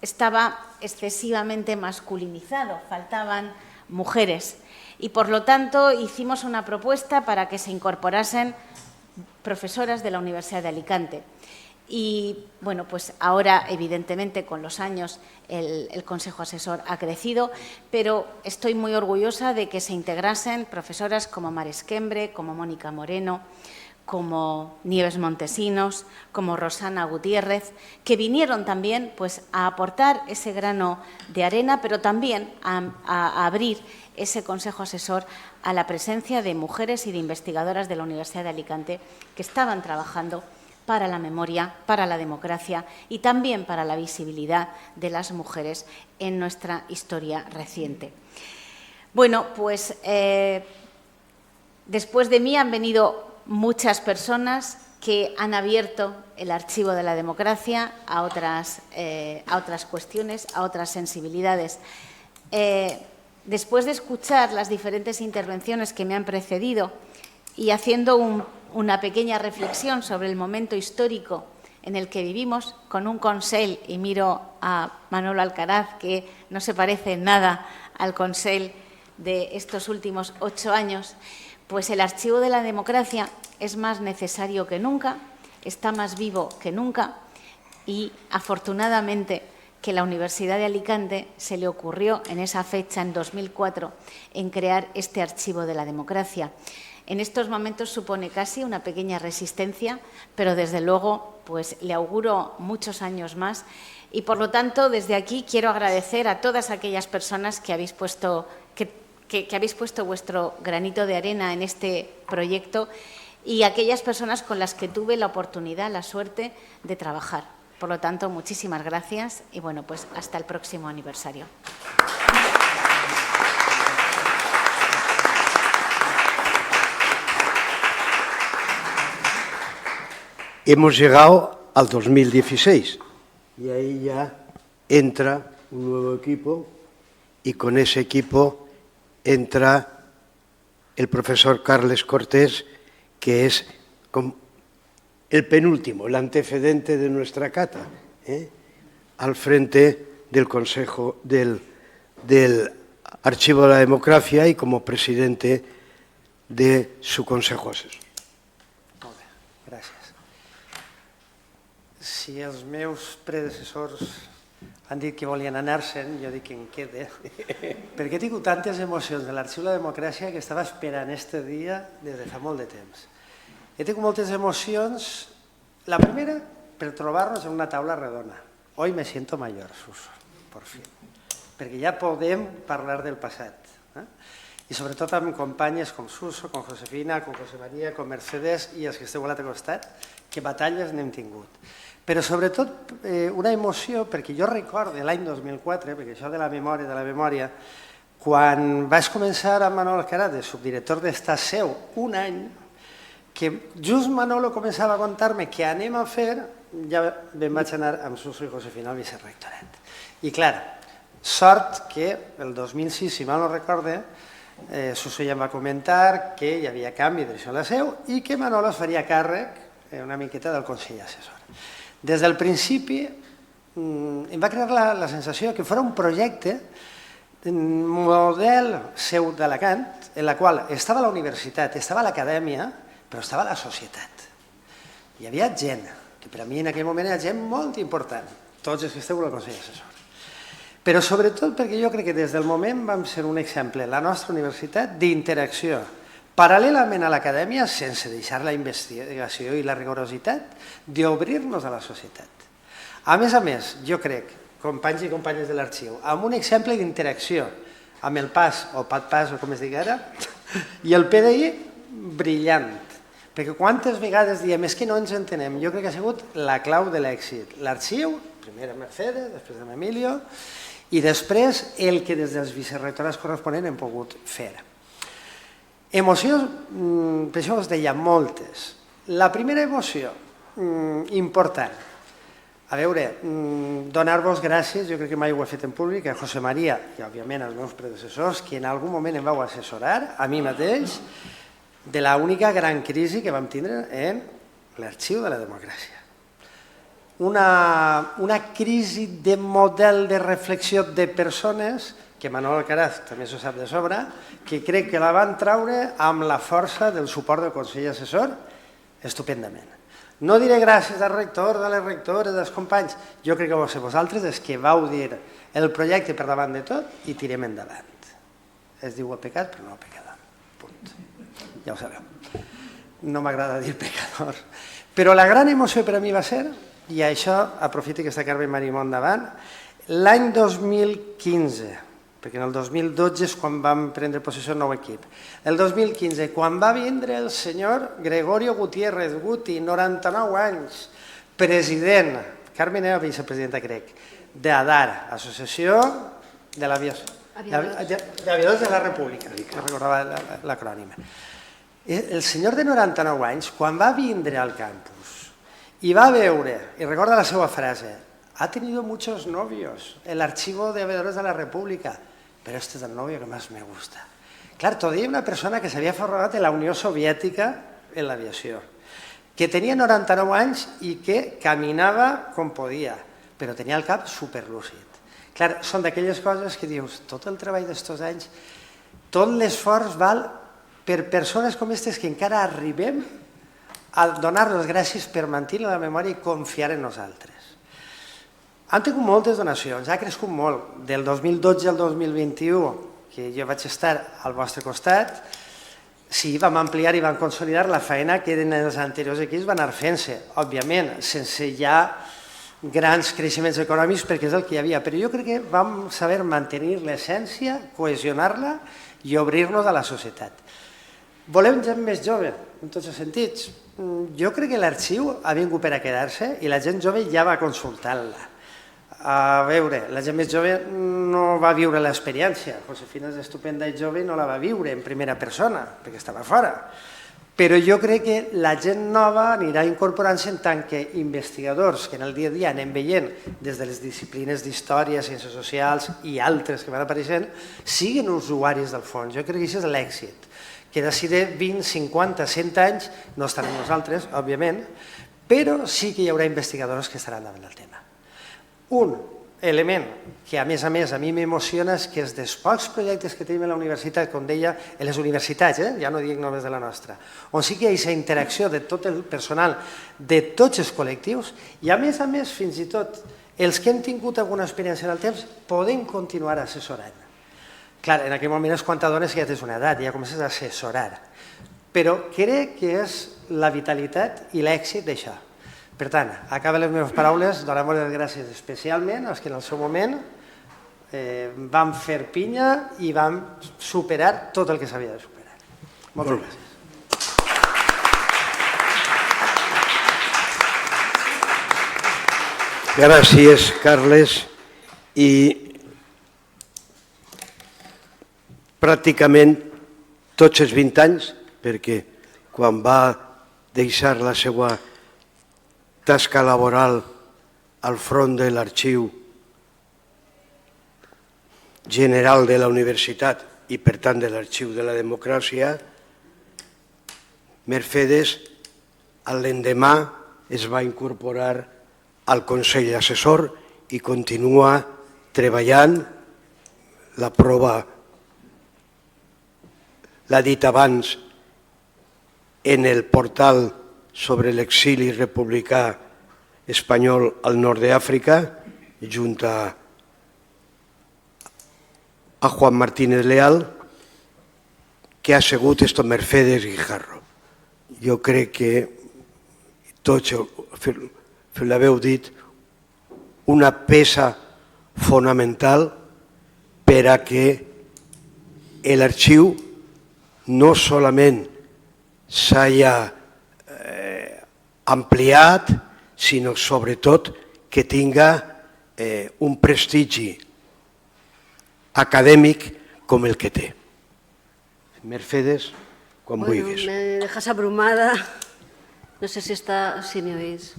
estaba excesivamente masculinizado, faltaban mujeres, y por lo tanto hicimos una propuesta para que se incorporasen profesoras de la Universidad de Alicante. Y bueno, pues ahora evidentemente con los años el Consejo Asesor ha crecido, pero estoy muy orgullosa de que se integrasen profesoras como Mar Esquembre, como Mónica Moreno, como Nieves Montesinos, como Rosana Gutiérrez, que vinieron también pues, a aportar ese grano de arena, pero también a abrir ese Consejo Asesor a la presencia de mujeres y de investigadoras de la Universidad de Alicante que estaban trabajando para la memoria, para la democracia y también para la visibilidad de las mujeres en nuestra historia reciente. Bueno, pues después de mí han venido muchas personas que han abierto el archivo de la democracia a otras cuestiones, a otras sensibilidades. Después de escuchar las diferentes intervenciones que me han precedido y haciendo una pequeña reflexión sobre el momento histórico en el que vivimos, con un Consell, y miro a Manolo Alcaraz, que no se parece en nada al Consell de estos últimos 8 años, pues el archivo de la democracia es más necesario que nunca, está más vivo que nunca, y afortunadamente que la Universidad de Alicante se le ocurrió en esa fecha, en 2004, en crear este archivo de la democracia. En estos momentos supone casi una pequeña resistencia, pero desde luego pues, le auguro muchos años más, y por lo tanto desde aquí quiero agradecer a todas aquellas personas que habéis puesto vuestro granito de arena en este proyecto, y aquellas personas con las que tuve la oportunidad, la suerte de trabajar. Por lo tanto, muchísimas gracias y bueno, pues hasta el próximo aniversario. Hemos llegado al 2016 y ahí ya entra un nuevo equipo, y con ese equipo entra el profesor Carles Cortés, que es el penúltimo, el antecedente de nuestra cata, al frente del Consejo del Archivo de la Democracia y como presidente de su Consejo Asesor. Molt bé, gràcies. Si els meus predecessors han dit que volien anar-se'n, jo dic que em quede, perquè he tingut tantes emocions de l'Arxiu de la Democràcia que estava esperant este dia des de fa molt de temps. He tingut moltes emocions. La primera, per trobar-nos en una taula redona. Hoy me siento mayor, Suso, por fin, perquè ja podem parlar del passat. i sobretot amb companyes com Suso, com Josefina, com José María, com Mercedes i els que esteu a l'altre costat, que batalles n'hem tingut. Però sobretot una emoció, perquè jo recordo l'any 2004, perquè això de la memòria, quan vaig començar amb Manolo Alcaraz, de subdirector d'esta seu, un any, que just Manolo començava a contar-me què anem a fer, ja me'n vaig anar amb Suso i Josefina al vicerrectorat. I clar, sort que el 2006, si mal no recorde, Suso ja em va comentar que hi havia canvi de direcció a la seu i que Manolo es faria càrrec una miqueta del Consell Assessor. Des del principi em va crear la sensació que fos un projecte model seu d'Alacant, en la qual estava la universitat, estava l'acadèmia, però estava la societat. Hi havia gent, que per a mi en aquell moment era gent molt important, tots els que esteu al Consell Assessor. Però sobretot perquè jo crec que des del moment vam ser un exemple, la nostra universitat, d'interacció, paral·lelament a l'acadèmia, sense deixar la investigació i la rigorositat, d'obrir-nos a la societat. A més, jo crec, companys i companyes de l'arxiu, amb un exemple d'interacció amb el PAS, o PAT-PAS, o com es digui ara, i el PDI, brillant. Perquè quantes vegades diem és que no ens entenem, jo crec que ha sigut la clau de l'èxit. L'arxiu, primer amb Mercedes, després amb Emilio, i després el que des dels vicerrectorats corresponents hem pogut fer. Emocions, per això us deia, moltes. La primera emoció, important, a veure, donar-vos gràcies, jo crec que mai ho he fet en públic, a José María i, òbviament, als meus predecessors, que en algun moment em vau assessorar, a mi mateix, de l'única gran crisi que vam tindre en l'arxiu de la democràcia. Una crisi de model de reflexió de persones, que Manolo Alcaraz també s'ho sap de sobre, que crec que la van traure amb la força del suport del Consell Assessor estupendament. No diré gràcies al rector, a les rectores, als companys, jo crec que vau ser vosaltres els que vau dir el projecte per davant de tot i tirem endavant. Es diu el pecat, però no el pecador. Punt. Ja ho sabeu. No m'agrada dir pecador. Però la gran emoció per a mi va ser, i això aprofito que està Carme Marimón davant, l'any 2015, perquè en el 2012 és quan vam prendre possessió del nou equip. El 2015, quan va vindre el senyor Gregorio Gutiérrez Guti, 99 anys, president, Carme era vicepresidenta, crec, d'ADAR, Associació de l'Aviadors de la República, que recordava l'acrònim. El senyor de 99 anys, quan va vindre al campus i va veure, i recorda la seva frase, ha tenido muchos novios, el archivo de Aviadores de la República, pero este es el novio que más me gusta. Clar, todavía una persona que s'havia format en la Unió Soviètica en l'aviació, que tenia 99 anys i que caminava com podia, però tenia el cap superlúcid. Clar, són d'aquelles coses que dius, tot el treball d'estos anys, tot l'esforç val per persones com aquestes que encara arribem a donar-nos gràcies per mantenir la memòria i confiar en nosaltres. Han tingut moltes donacions, ha crescut molt. Del 2012 al 2021, que jo vaig estar al vostre costat, sí, vam ampliar i vam consolidar la feina que en els anteriors equips van anar fent-se, òbviament, sense ja grans creixements econòmics, perquè és el que hi havia. Però jo crec que vam saber mantenir l'essència, cohesionar-la i obrir-nos a la societat. Volem gent més jove, en tots els sentits. Jo crec que l'arxiu ha vingut per a quedar-se i la gent jove ja va consultar-la. A veure, la gent més jove no va viure l'experiència. Josefina és estupenda i jove i no la va viure en primera persona, perquè estava fora. Però jo crec que la gent nova anirà incorporant-se en tant que investigadors que en el dia a dia anem veient des de les disciplines d'història, ciències socials i altres que van apareixent, siguin usuaris del fons. Jo crec que això és l'èxit. Que d'ací de 20, 50, 100 anys no estarem nosaltres, òbviament, però sí que hi haurà investigadors que estaran davant del tema. Un element que a més a mi m'emociona és que és dels pocs projectes que tenim a la universitat, com deia, a les universitats, ja no dic només de la nostra, on sí que hi ha aquesta interacció de tot el personal, de tots els col·lectius, i a més, fins i tot, els que hem tingut alguna experiència en el temps, podem continuar assessorant. Clar, en aquell moment és quan t'adones que ja tens una edat i ja comences a assessorar. Però crec que és la vitalitat i l'èxit d'això. Per tant, acabo les meves paraules, donem les gràcies especialment als que en el seu moment vam fer pinya i vam superar tot el que s'havia de superar. Moltes gràcies. Gràcies, Carles. I pràcticament tots els 20 anys, perquè quan va deixar la seva tasca laboral al front de l'Arxiu General de la Universitat i, per tant, de l'Arxiu de la Democràcia, Mercedes, l'endemà es va incorporar al Consell Assessor i continua treballant. La prova l'ha dit abans en el portal sobre l'exili republicà espanyol al nord d'Àfrica, junt a Juan Martínez Leal, que ha sigut esto Mercedes Guijarro. Jo crec que tots l'haveu dit, una peça fonamental per a que l'arxiu no solament s'hagi ampliat, sinó sobretot que tinga un prestigi acadèmic com el que té. Mercedes, quan vulguis. Me dejas abrumada. No sé si me oís.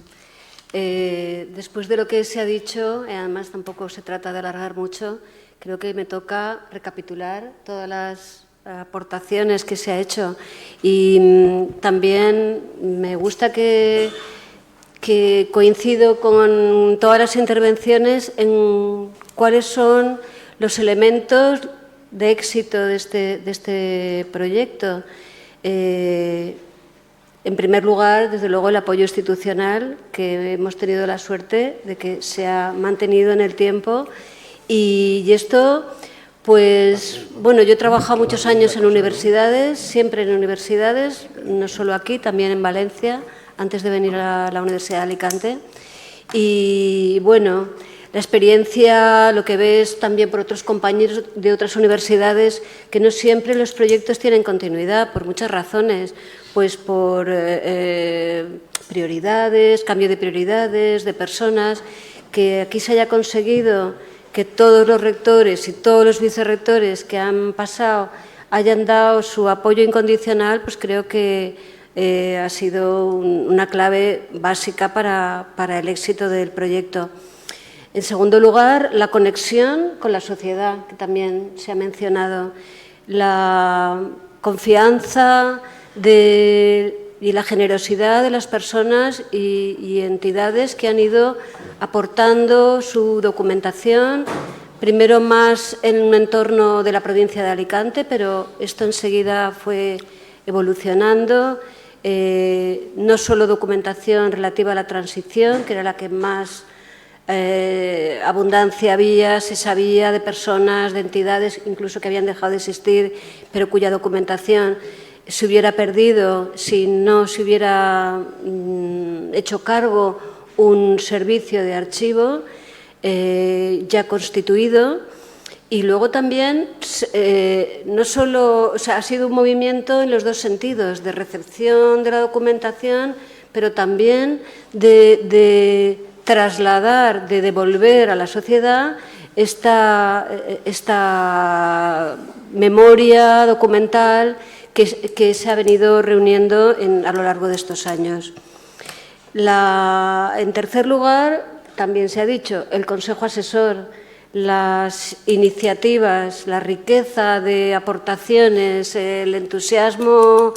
Después de lo que se ha dicho, además tampoco se trata de alargar mucho, creo que me toca recapitular todas las aportaciones que se ha hecho y también me gusta que coincido con todas las intervenciones en cuáles son los elementos de éxito de este proyecto. En primer lugar, desde luego, el apoyo institucional, que hemos tenido la suerte de que se ha mantenido en el tiempo. Y esto, pues, bueno, yo he trabajado muchos años en universidades, siempre en universidades, no solo aquí, también en Valencia, antes de venir a la Universidad de Alicante. Y, bueno, la experiencia, lo que ves también por otros compañeros de otras universidades, que no siempre los proyectos tienen continuidad, por muchas razones. Pues por prioridades, cambio de prioridades, de personas, que aquí se haya conseguido que todos los rectores y todos los vicerrectores que han pasado hayan dado su apoyo incondicional, pues creo que ha sido una clave básica para el éxito del proyecto. En segundo lugar, la conexión con la sociedad, que también se ha mencionado, la confianza y la generosidad de las personas y entidades que han ido aportando su documentación, primero más en un entorno de la provincia de Alicante, pero esto enseguida fue evolucionando, no solo documentación relativa a la transición, que era la que más abundancia había, se sabía de personas, de entidades, incluso que habían dejado de existir, pero cuya documentación se hubiera perdido si no se hubiera hecho cargo un servicio de archivo ya constituido. Y luego también, no solo, o sea, ha sido un movimiento en los dos sentidos, de recepción de la documentación, pero también de trasladar, de devolver a la sociedad esta memoria documental que se ha venido reuniendo a lo largo de estos años. En tercer lugar, también se ha dicho, el Consejo Asesor, las iniciativas, la riqueza de aportaciones, el entusiasmo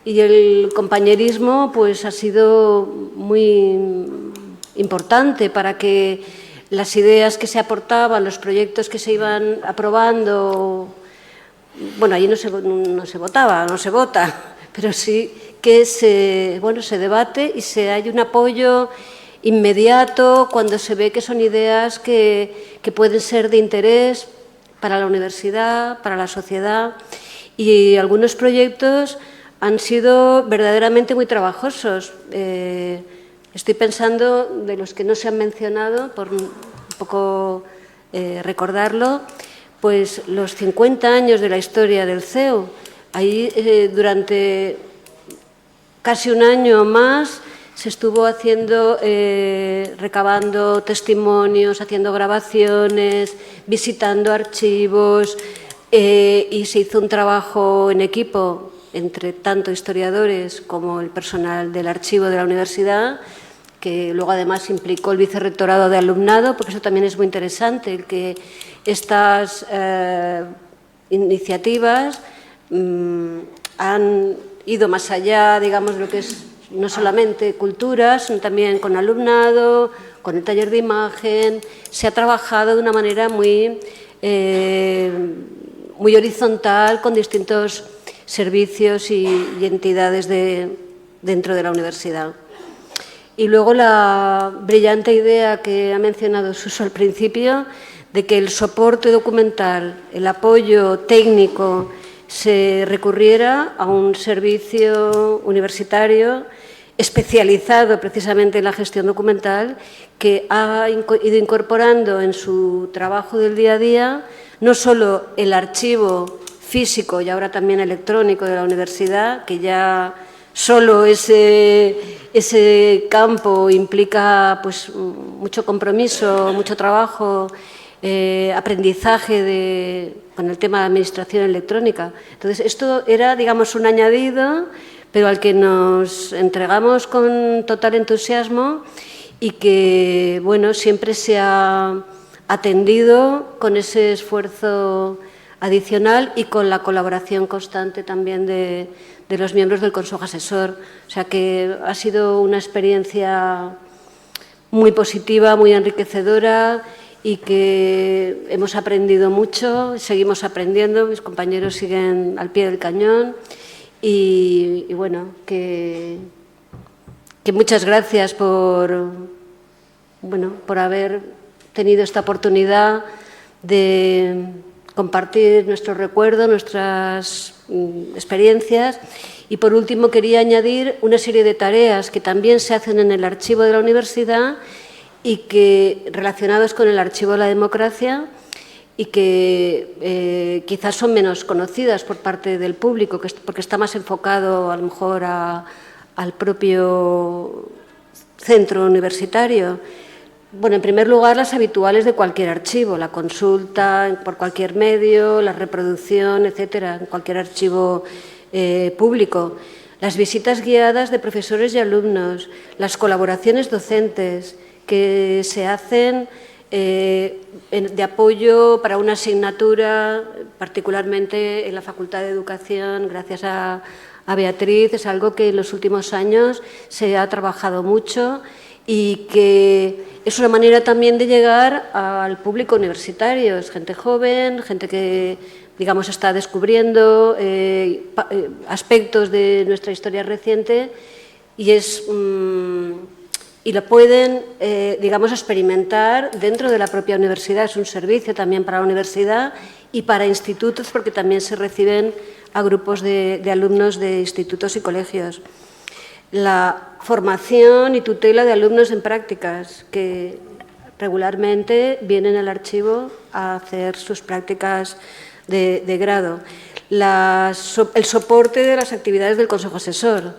y el compañerismo, pues ha sido muy importante para que las ideas que se aportaban, los proyectos que se iban aprobando, bueno, allí no se votaba, no se vota, pero sí que se debate y hay un apoyo inmediato cuando se ve que son ideas que pueden ser de interés para la universidad, para la sociedad, y algunos proyectos han sido verdaderamente muy trabajosos. Estoy pensando de los que no se han mencionado, por un poco recordarlo, pues los 50 años de la historia del CEU. Ahí durante casi un año o más se estuvo haciendo, recabando testimonios, haciendo grabaciones, visitando archivos y se hizo un trabajo en equipo entre tanto historiadores como el personal del archivo de la universidad, que luego además implicó el vicerrectorado de alumnado, porque eso también es muy interesante, el que estas iniciativas han ido más allá, digamos, de lo que es no solamente cultura, sino también con alumnado, con el taller de imagen. Se ha trabajado de una manera muy horizontal con distintos servicios y entidades dentro de la universidad. Y luego la brillante idea que ha mencionado Suso al principio, de que el soporte documental, el apoyo técnico, se recurriera a un servicio universitario especializado precisamente en la gestión documental, que ha ido incorporando en su trabajo del día a día no solo el archivo físico y ahora también electrónico de la universidad, que ya solo ese campo implica pues, mucho compromiso, mucho trabajo, aprendizaje con el tema de administración electrónica. Entonces, esto era, digamos, un añadido, pero al que nos entregamos con total entusiasmo y que, bueno, siempre se ha atendido con ese esfuerzo adicional y con la colaboración constante también de los miembros del Consejo Asesor. O sea que ha sido una experiencia muy positiva, muy enriquecedora y que hemos aprendido mucho, seguimos aprendiendo, mis compañeros siguen al pie del cañón y bueno, que muchas gracias por haber tenido esta oportunidad de compartir nuestro recuerdo, nuestras experiencias. Y por último quería añadir una serie de tareas que también se hacen en el archivo de la universidad y que relacionados con el archivo de la democracia y que quizás son menos conocidas por parte del público, porque está más enfocado a lo mejor al propio centro universitario. Bueno, en primer lugar, las habituales de cualquier archivo, la consulta por cualquier medio, la reproducción, etcétera, en cualquier archivo público. Las visitas guiadas de profesores y alumnos, las colaboraciones docentes que se hacen de apoyo para una asignatura, particularmente en la Facultad de Educación, gracias a Beatriz, es algo que en los últimos años se ha trabajado mucho y que es una manera también de llegar al público universitario. Es gente joven, gente que, digamos, está descubriendo aspectos de nuestra historia reciente y lo pueden, digamos, experimentar dentro de la propia universidad. Es un servicio también para la universidad y para institutos, porque también se reciben a grupos de alumnos de institutos y colegios. La formación y tutela de alumnos en prácticas, que regularmente vienen al archivo a hacer sus prácticas de grado. El soporte de las actividades del Consejo Asesor,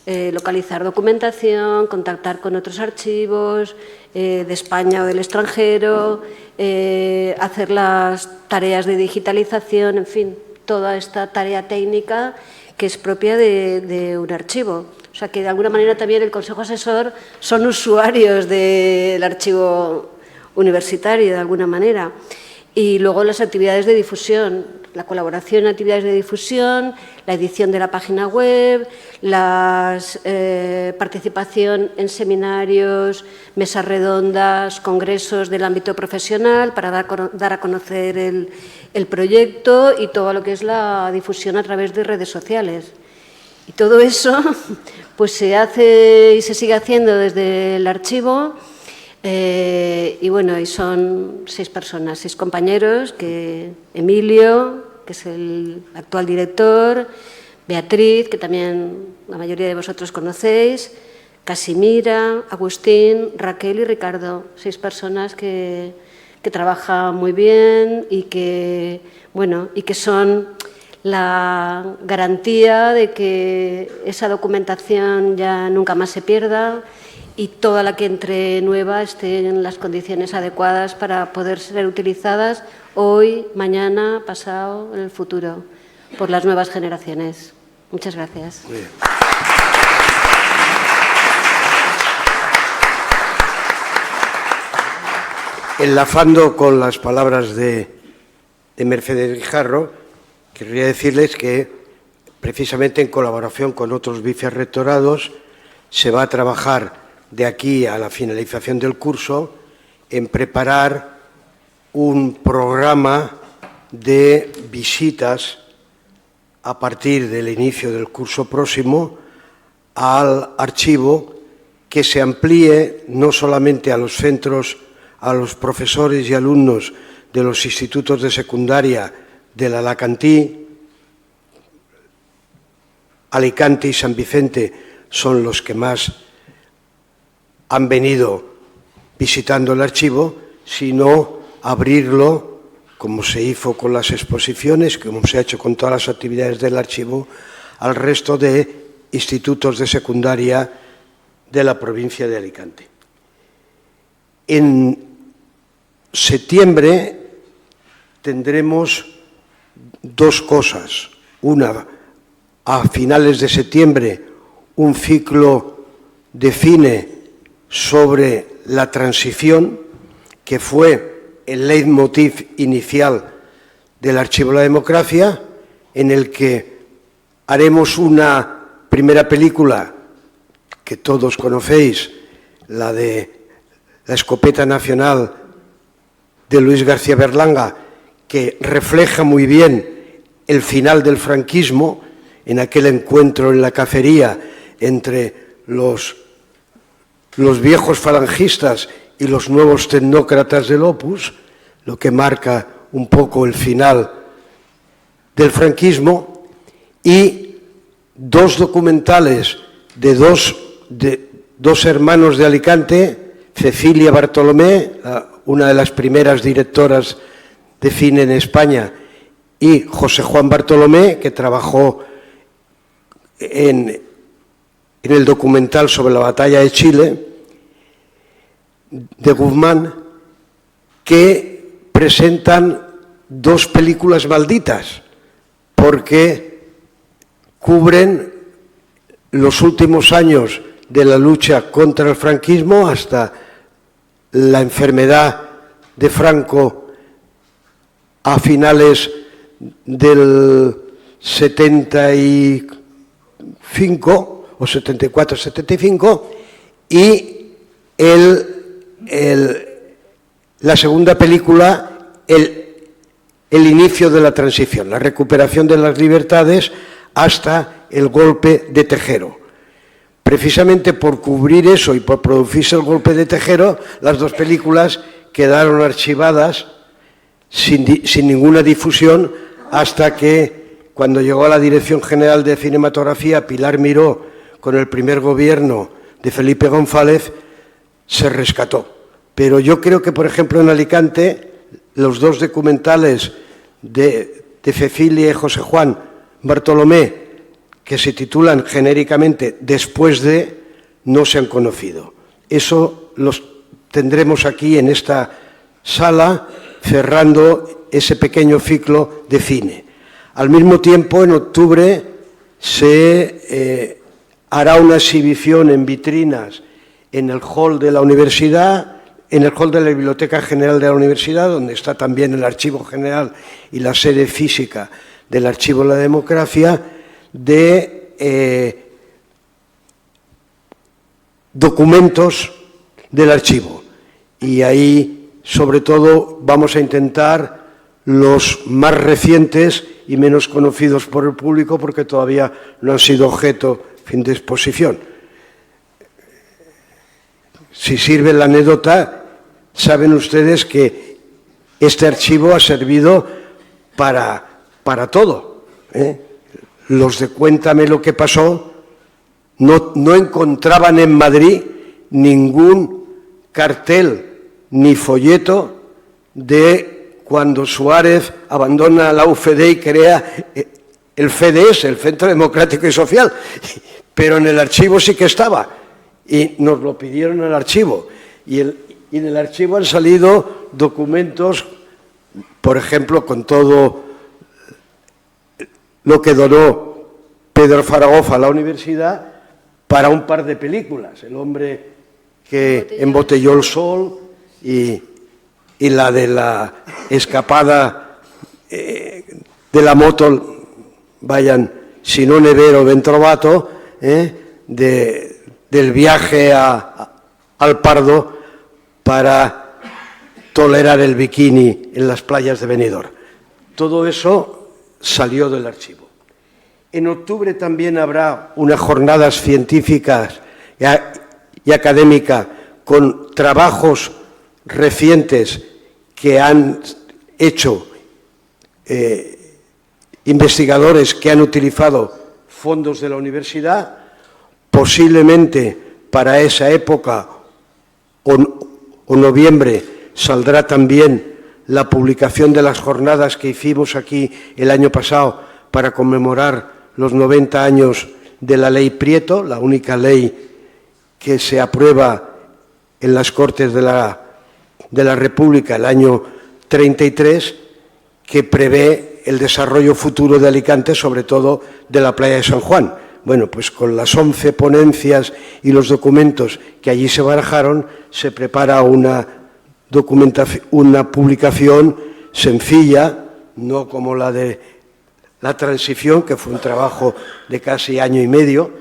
localizar documentación, contactar con otros archivos de España o del extranjero, hacer las tareas de digitalización, en fin, toda esta tarea técnica que es propia de un archivo. O sea que de alguna manera también el Consejo Asesor son usuarios del archivo universitario de alguna manera. Y luego las actividades de difusión, la colaboración en actividades de difusión, la edición de la página web, la participación en seminarios, mesas redondas, congresos del ámbito profesional para dar a conocer el proyecto y todo lo que es la difusión a través de redes sociales. Y todo eso pues se hace y se sigue haciendo desde el archivo. Y bueno, y son 6 personas, 6 compañeros, que Emilio, que es el actual director, Beatriz, que también la mayoría de vosotros conocéis, Casimira, Agustín, Raquel y Ricardo, 6 personas que que trabaja muy bien y que, bueno, y que son la garantía de que esa documentación ya nunca más se pierda y toda la que entre nueva esté en las condiciones adecuadas para poder ser utilizadas hoy, mañana, pasado, en el futuro, por las nuevas generaciones. Muchas gracias. Muy bien. Enlazando con las palabras de Mercedes Guijarro, querría decirles que precisamente en colaboración con otros vicerrectorados se va a trabajar de aquí a la finalización del curso en preparar un programa de visitas a partir del inicio del curso próximo al archivo, que se amplíe no solamente a los centros, a los profesores y alumnos de los institutos de secundaria del Alacantí. Alicante y San Vicente son los que más han venido visitando el archivo, sino abrirlo, como se hizo con las exposiciones, como se ha hecho con todas las actividades del archivo, al resto de institutos de secundaria de la provincia de Alicante. En septiembre tendremos dos cosas. Una, a finales de septiembre, un ciclo de cine sobre la transición, que fue el leitmotiv inicial del Archivo de la Democracia, en el que haremos una primera película que todos conocéis, la de La escopeta nacional de Luis García Berlanga, que refleja muy bien el final del franquismo, en aquel encuentro en la cacería entre los viejos falangistas y los nuevos tecnócratas del Opus, lo que marca un poco el final del franquismo, y dos documentales de dos hermanos de Alicante, Cecilia Bartolomé, una de las primeras directoras de cine en España, y José Juan Bartolomé, que trabajó en el documental sobre la batalla de Chile, de Guzmán, que presentan dos películas malditas, porque cubren los últimos años de la lucha contra el franquismo hasta la enfermedad de Franco a finales del 75 o 74-75, y la segunda película, el inicio de la transición, la recuperación de las libertades hasta el golpe de Tejero. Precisamente por cubrir eso y por producirse el golpe de Tejero, las dos películas quedaron archivadas sin ninguna difusión, hasta que, cuando llegó a la Dirección General de Cinematografía Pilar Miró, con el primer gobierno de Felipe González, se rescató. Pero yo creo que, por ejemplo, en Alicante, los dos documentales de Cecilia y José Juan Bartolomé, que se titulan genéricamente Después de, no se han conocido. Eso los tendremos aquí en esta sala, cerrando ese pequeño ciclo de cine. Al mismo tiempo, en octubre se hará una exhibición en vitrinas en el hall de la universidad, en el hall de la Biblioteca General de la Universidad, donde está también el Archivo General y la sede física del Archivo de la Democracia, de documentos del archivo. Y ahí, sobre todo, vamos a intentar los más recientes y menos conocidos por el público, porque todavía no han sido objeto de exposición. Si sirve la anécdota, saben ustedes que este archivo ha servido para todo, ¿eh? Los de Cuéntame lo que pasó no encontraban en Madrid ningún cartel ni folleto de cuando Suárez abandona la UCD y crea el CDS, el Centro Democrático y Social, pero en el archivo sí que estaba, y nos lo pidieron en el archivo, y en el archivo han salido documentos, por ejemplo, con todo lo que donó Pedro Zaragoza a la universidad para un par de películas, El hombre que embotelló el sol y la de la escapada de la moto, vayan, si no nevero ben trovato, del viaje al Pardo para tolerar el bikini en las playas de Benidorm. Todo eso salió del archivo. En octubre también habrá unas jornadas científicas y académicas con trabajos recientes que han hecho investigadores que han utilizado fondos de la universidad. Posiblemente para esa época o noviembre saldrá también la publicación de las jornadas que hicimos aquí el año pasado para conmemorar los 90 años de la Ley Prieto, la única ley que se aprueba en las Cortes de la República el año 33, que prevé el desarrollo futuro de Alicante, sobre todo de la playa de San Juan. Bueno, pues con las 11 ponencias y los documentos que allí se barajaron, se prepara una publicación sencilla, no como la de la transición, que fue un trabajo de casi año y medio,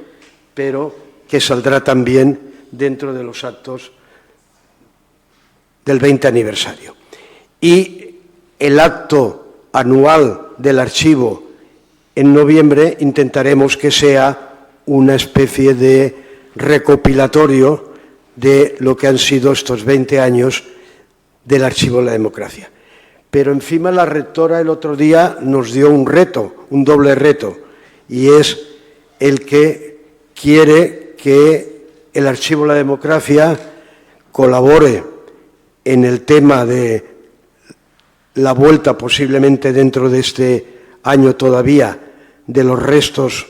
pero que saldrá también dentro de los actos del 20 aniversario. Y el acto anual del archivo en noviembre intentaremos que sea una especie de recopilatorio de lo que han sido estos 20 años del Archivo de la Democracia. Pero encima la rectora el otro día nos dio un reto, un doble reto, y es el que quiere que el Archivo de la Democracia colabore en el tema de la vuelta, posiblemente dentro de este año todavía, de los restos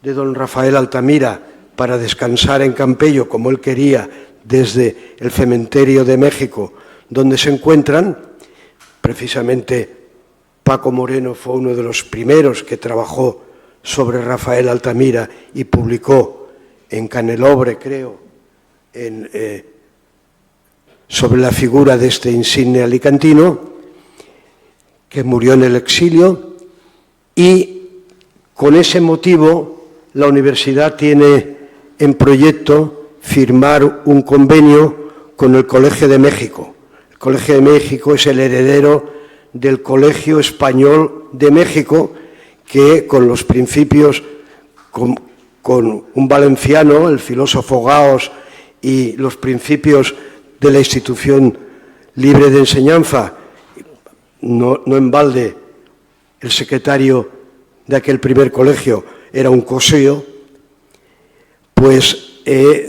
de don Rafael Altamira para descansar en Campello, como él quería, desde el cementerio de México, donde se encuentran. Precisamente Paco Moreno fue uno de los primeros que trabajó sobre Rafael Altamira y publicó en Canelobre, creo, sobre la figura de este insigne alicantino, que murió en el exilio, y con ese motivo la universidad tiene en proyecto firmar un convenio con el Colegio de México. El Colegio de México es el heredero del Colegio Español de México, que con los principios, con un valenciano, el filósofo Gauss, y los principios de la institución libre de enseñanza, no en balde el secretario de aquel primer colegio era un cosío, pues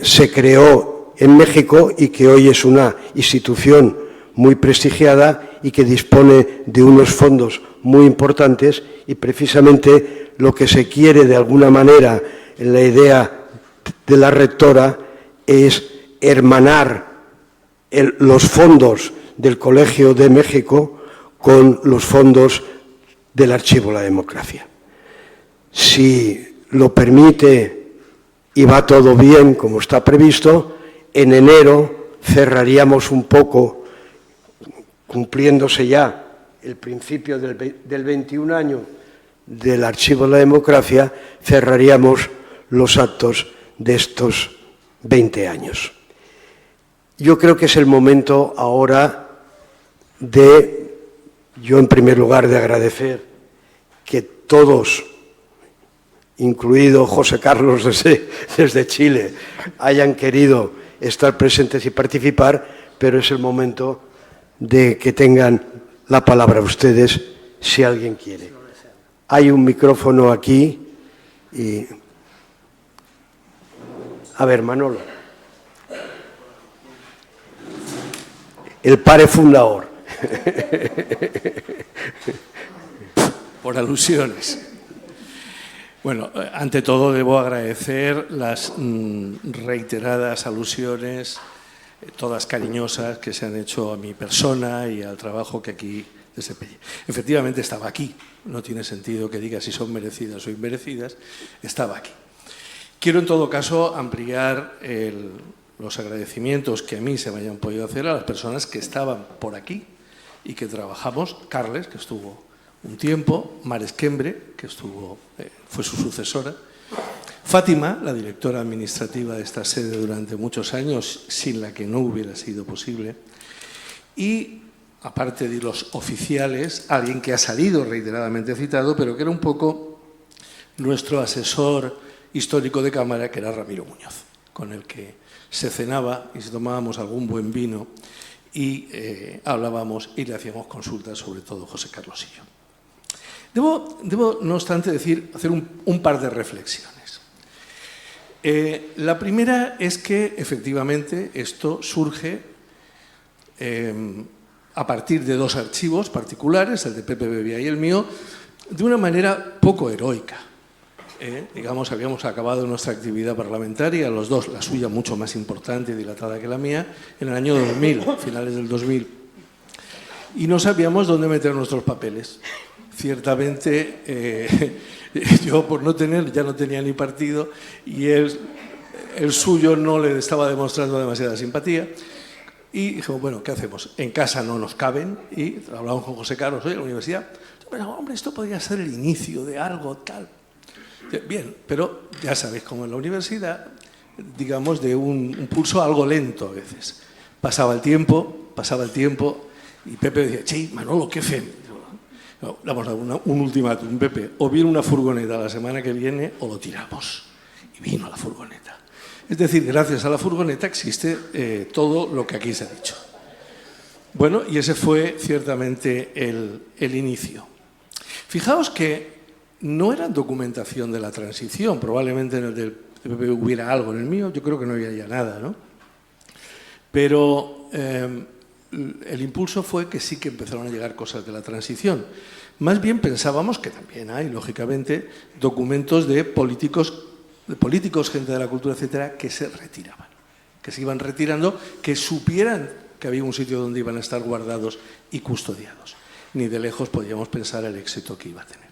se creó en México y que hoy es una institución muy prestigiada y que dispone de unos fondos muy importantes, y precisamente lo que se quiere de alguna manera en la idea de la rectora es hermanar los fondos del Colegio de México con los fondos del Archivo de la Democracia. Si lo permite y va todo bien como está previsto, en enero cerraríamos un poco, cumpliéndose ya el principio del 21 año del Archivo de la Democracia, cerraríamos los actos de estos 20 años. Yo creo que es el momento ahora de, yo en primer lugar, de agradecer que todos, incluido José Carlos desde Chile, hayan querido estar presentes y participar, pero es el momento de que tengan la palabra ustedes, si alguien quiere. Hay un micrófono aquí y... A ver, Manolo. El pare fundador. Por alusiones. Bueno, ante todo debo agradecer las reiteradas alusiones, todas cariñosas, que se han hecho a mi persona y al trabajo que aquí desempeñé. Efectivamente estaba aquí, no tiene sentido que diga si son merecidas o inmerecidas, estaba aquí. Quiero en todo caso ampliar los agradecimientos que a mí se me hayan podido hacer a las personas que estaban por aquí y que trabajamos. Carles, que estuvo un tiempo, Mar Esquembre, que fue su sucesora, Fátima, la directora administrativa de esta sede durante muchos años, sin la que no hubiera sido posible, y, aparte de los oficiales, alguien que ha salido reiteradamente citado, pero que era un poco nuestro asesor histórico de Cámara, que era Ramiro Muñoz, con el que se cenaba y se tomábamos algún buen vino y hablábamos y le hacíamos consultas, sobre todo José Carlos y yo. Debo, no obstante, hacer un par de reflexiones. La primera es que, efectivamente, esto surge a partir de dos archivos particulares, el de Pepe Bebia y el mío, de una manera poco heroica. Digamos, habíamos acabado nuestra actividad parlamentaria, los dos, la suya mucho más importante y dilatada que la mía, en el año 2000, finales del 2000. Y no sabíamos dónde meter nuestros papeles. Ciertamente, yo por no tener, ya no tenía ni partido y el suyo no le estaba demostrando demasiada simpatía. Y dijimos, bueno, ¿qué hacemos? En casa no nos caben y hablamos con José Carlos, oye, en la universidad. Pero, hombre, esto podría ser el inicio de algo tal. Bien, pero ya sabéis, como en la universidad, digamos, de un pulso algo lento a veces. Pasaba el tiempo y Pepe decía, che, Manolo, ¿qué fe? No, le vamos a dar un ultimátum, Pepe, o viene una furgoneta la semana que viene o lo tiramos. Y vino la furgoneta. Es decir, gracias a la furgoneta existe todo lo que aquí se ha dicho. Bueno, y ese fue ciertamente el inicio. Fijaos que no era documentación de la transición, probablemente en el del PP hubiera algo, en el mío yo creo que no había ya nada, ¿no? Pero el impulso fue que sí que empezaron a llegar cosas de la transición. Más bien pensábamos que también hay, lógicamente, documentos de políticos, gente de la cultura, etcétera, que se retiraban, que se iban retirando, que supieran que había un sitio donde iban a estar guardados y custodiados. Ni de lejos podíamos pensar el éxito que iba a tener.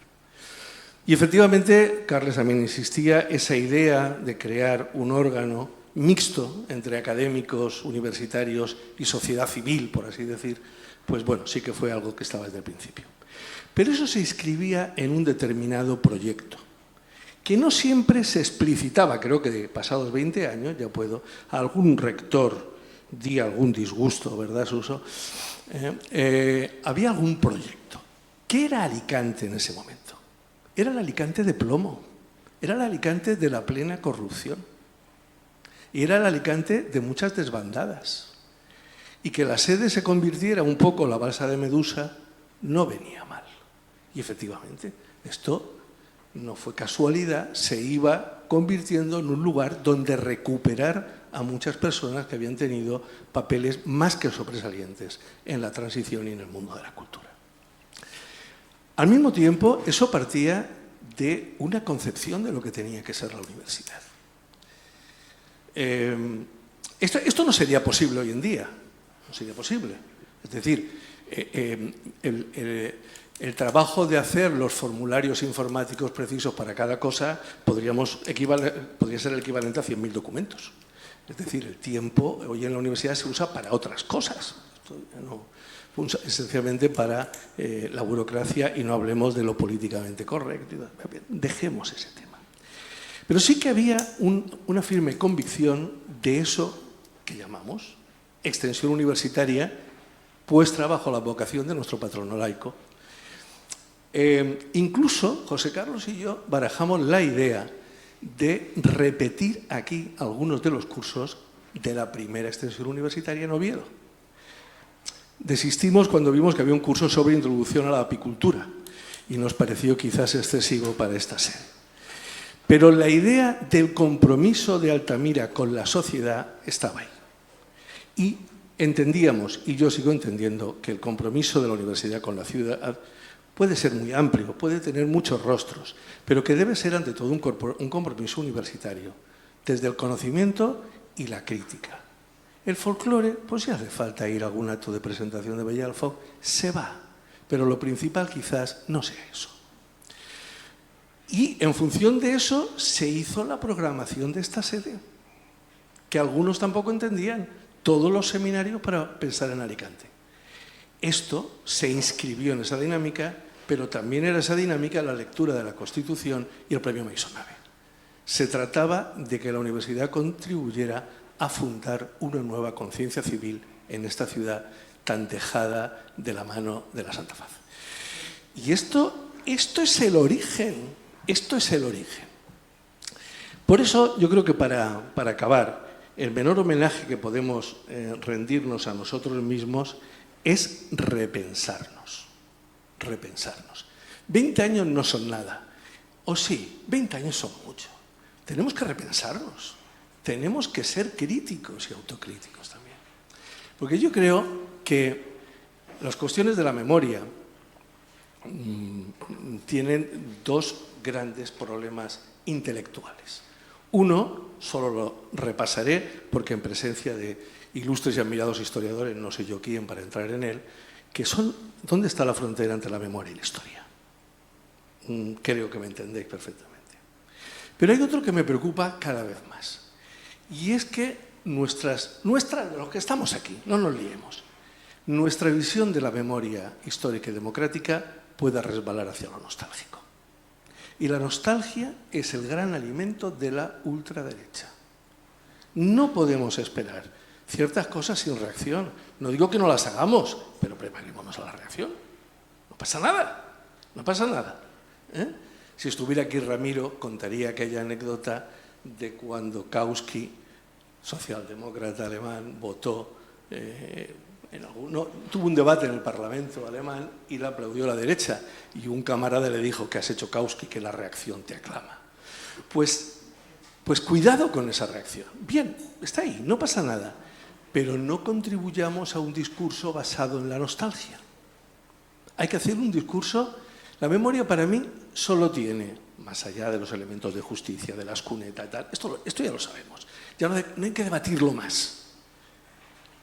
Y efectivamente, Carles también insistía, esa idea de crear un órgano mixto entre académicos, universitarios y sociedad civil, por así decir, pues bueno, sí que fue algo que estaba desde el principio. Pero eso se inscribía en un determinado proyecto, que no siempre se explicitaba. Creo que pasados 20 años, ya puedo, algún rector di algún disgusto, ¿verdad, Suso? Había algún proyecto. ¿Qué era Alicante en ese momento? Era el Alicante de plomo, era el Alicante de la plena corrupción y era el Alicante de muchas desbandadas. Y que la sede se convirtiera un poco en la balsa de Medusa no venía mal. Y efectivamente, esto no fue casualidad, se iba convirtiendo en un lugar donde recuperar a muchas personas que habían tenido papeles más que sobresalientes en la transición y en el mundo de la cultura. Al mismo tiempo, eso partía de una concepción de lo que tenía que ser la universidad. Esto no sería posible hoy en día, no sería posible. Es decir, el trabajo de hacer los formularios informáticos precisos para cada cosa podría ser el equivalente a 100.000 documentos. Es decir, el tiempo hoy en la universidad se usa para otras cosas. Esto no, esencialmente para la burocracia y no hablemos de lo políticamente correcto. Dejemos ese tema. Pero sí que había una firme convicción de eso que llamamos extensión universitaria puesta bajo la vocación de nuestro patrono laico. Incluso José Carlos y yo barajamos la idea de repetir aquí algunos de los cursos de la primera extensión universitaria en Oviedo. Desistimos cuando vimos que había un curso sobre introducción a la apicultura y nos pareció quizás excesivo para esta sede. Pero la idea del compromiso de Altamira con la sociedad estaba ahí. Y entendíamos, y yo sigo entendiendo, que el compromiso de la universidad con la ciudad puede ser muy amplio, puede tener muchos rostros, pero que debe ser ante todo un compromiso universitario, desde el conocimiento y la crítica. El folclore, pues si hace falta ir a algún acto de presentación de Bella del Foc, se va, pero lo principal quizás no sea eso. Y en función de eso se hizo la programación de esta sede, que algunos tampoco entendían, todos los seminarios para pensar en Alicante. Esto se inscribió en esa dinámica, pero también era esa dinámica la lectura de la Constitución y el premio Maisonneuve. Se trataba de que la universidad contribuyera a fundar una nueva conciencia civil en esta ciudad tan dejada de la mano de la Santa Faz. Y esto es el origen, esto es el origen. Por eso yo creo que para acabar, el menor homenaje que podemos rendirnos a nosotros mismos es repensarnos. 20 años no son nada. O sí, 20 años son mucho. Tenemos que repensarnos. Tenemos que ser críticos y autocríticos también. Porque yo creo que las cuestiones de la memoria tienen dos grandes problemas intelectuales. Uno, solo lo repasaré porque en presencia de ilustres y admirados historiadores, no sé yo quién para entrar en él, que son ¿dónde está la frontera entre la memoria y la historia? Creo que me entendéis perfectamente. Pero hay otro que me preocupa cada vez más. Y es que los que estamos aquí, no nos liemos, nuestra visión de la memoria histórica y democrática pueda resbalar hacia lo nostálgico. Y la nostalgia es el gran alimento de la ultraderecha. No podemos esperar ciertas cosas sin reacción. No digo que no las hagamos, pero preparémonos a la reacción. No pasa nada, no pasa nada. Si estuviera aquí Ramiro, contaría aquella anécdota de cuando Kautsky, socialdemócrata alemán, votó, tuvo un debate en el Parlamento alemán y le aplaudió la derecha. Y un camarada le dijo: ¿qué has hecho, Kautsky? Que la reacción te aclama. Pues cuidado con esa reacción. Bien, está ahí, no pasa nada. Pero no contribuyamos a un discurso basado en la nostalgia. Hay que hacer un discurso. La memoria para mí solo tiene, más allá de los elementos de justicia, de las cunetas y tal, esto ya lo sabemos, ya no hay que debatirlo más.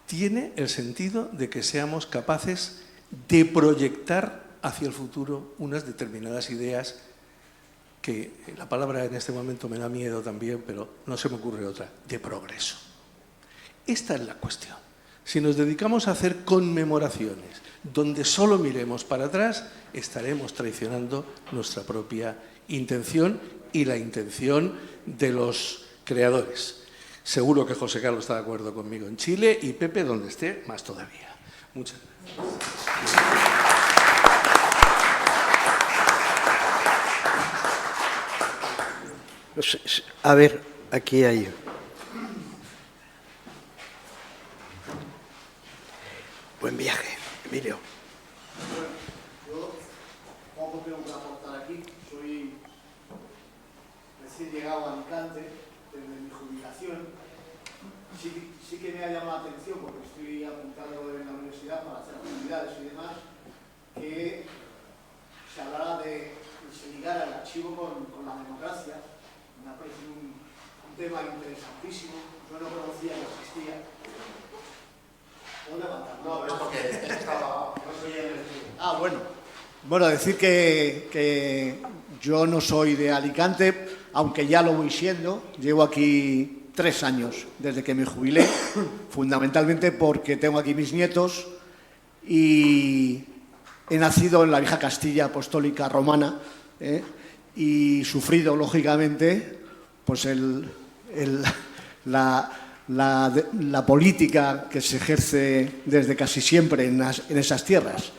Tiene el sentido de que seamos capaces de proyectar hacia el futuro unas determinadas ideas que la palabra en este momento me da miedo también, pero no se me ocurre otra, de progreso. Esta es la cuestión. Si nos dedicamos a hacer conmemoraciones donde solo miremos para atrás, estaremos traicionando nuestra propia intención y la intención de los creadores. Seguro que José Carlos está de acuerdo conmigo en Chile y Pepe, donde esté, más todavía. Muchas gracias. A ver, aquí hay... Buen viaje, Emilio. Yo poco tengo que aportar aquí. Soy recién llegado a Alicante desde mi jubilación. Sí que me ha llamado la atención, porque estoy apuntado en la universidad para hacer actividades y demás, que se hablará de se ligara el archivo con la democracia. Me parece un tema interesantísimo. Yo no conocía que existía. No, es porque estaba... Bueno, decir que yo no soy de Alicante, aunque ya lo voy siendo. Llevo aquí 3 años desde que me jubilé, fundamentalmente porque tengo aquí mis nietos y he nacido en la vieja Castilla apostólica romana y sufrido, lógicamente, pues la política que se ejerce desde casi siempre en esas tierras.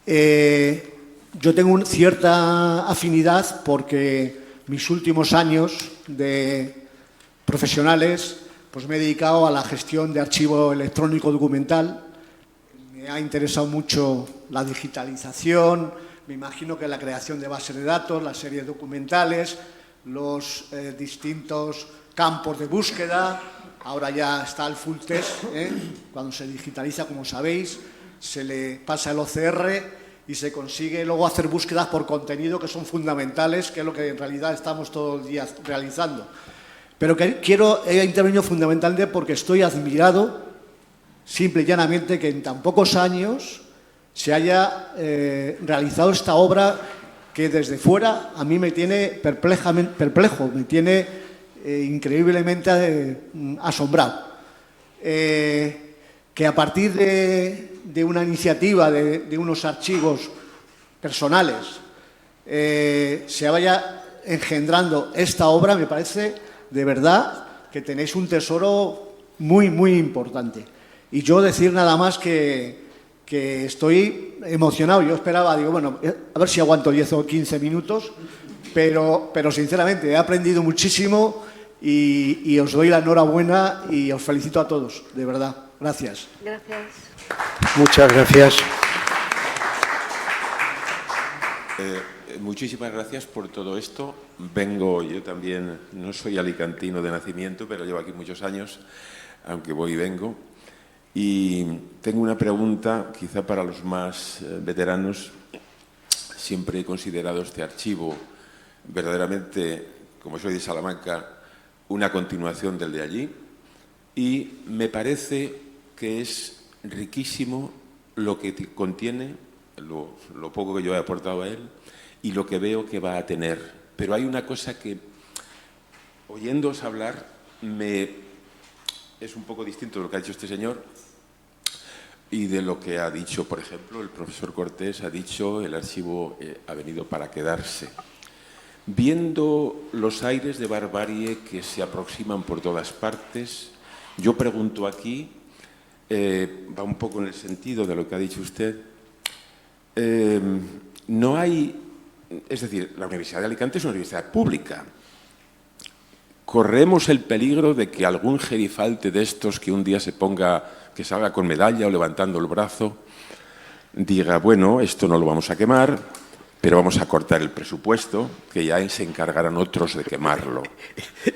Yo tengo una cierta afinidad porque mis últimos años de profesionales pues me he dedicado a la gestión de archivo electrónico documental. Me ha interesado mucho la digitalización, me imagino que la creación de bases de datos, las series documentales, los distintos campos de búsqueda, ahora ya está el full test, cuando se digitaliza, como sabéis, se le pasa el OCR y se consigue luego hacer búsquedas por contenido que son fundamentales, que es lo que en realidad estamos todo el día realizando. Pero he intervenido fundamentalmente porque estoy admirado, simple y llanamente, que en tan pocos años se haya realizado esta obra que desde fuera a mí me tiene perplejo, me tiene increíblemente asombrado. Que a partir de una iniciativa, de unos archivos personales, se vaya engendrando esta obra, me parece de verdad que tenéis un tesoro muy, muy importante. Y yo decir nada más que estoy emocionado. Yo esperaba, digo, bueno, a ver si aguanto 10 o 15 minutos, pero sinceramente he aprendido muchísimo y os doy la enhorabuena y os felicito a todos, de verdad. Gracias. Gracias. Muchas gracias. Muchísimas gracias por todo esto. Yo también, no soy alicantino de nacimiento, pero llevo aquí muchos años, aunque voy y vengo. Y tengo una pregunta, quizá para los más veteranos. Siempre he considerado este archivo verdaderamente, como soy de Salamanca, una continuación del de allí. Y me parece que es riquísimo lo que contiene, lo poco que yo he aportado a él, y lo que veo que va a tener. Pero hay una cosa que, oyéndoos hablar, es un poco distinto de lo que ha dicho este señor y de lo que ha dicho, por ejemplo, el profesor Cortés ha dicho, el archivo ha venido para quedarse. Viendo los aires de barbarie que se aproximan por todas partes, yo pregunto aquí, va un poco en el sentido de lo que ha dicho usted, no hay, es decir, la Universidad de Alicante es una universidad pública. Corremos el peligro de que algún gerifalte de estos que un día que salga con medalla o levantando el brazo, diga, bueno, esto no lo vamos a quemar, pero vamos a cortar el presupuesto, que ya se encargarán otros de quemarlo.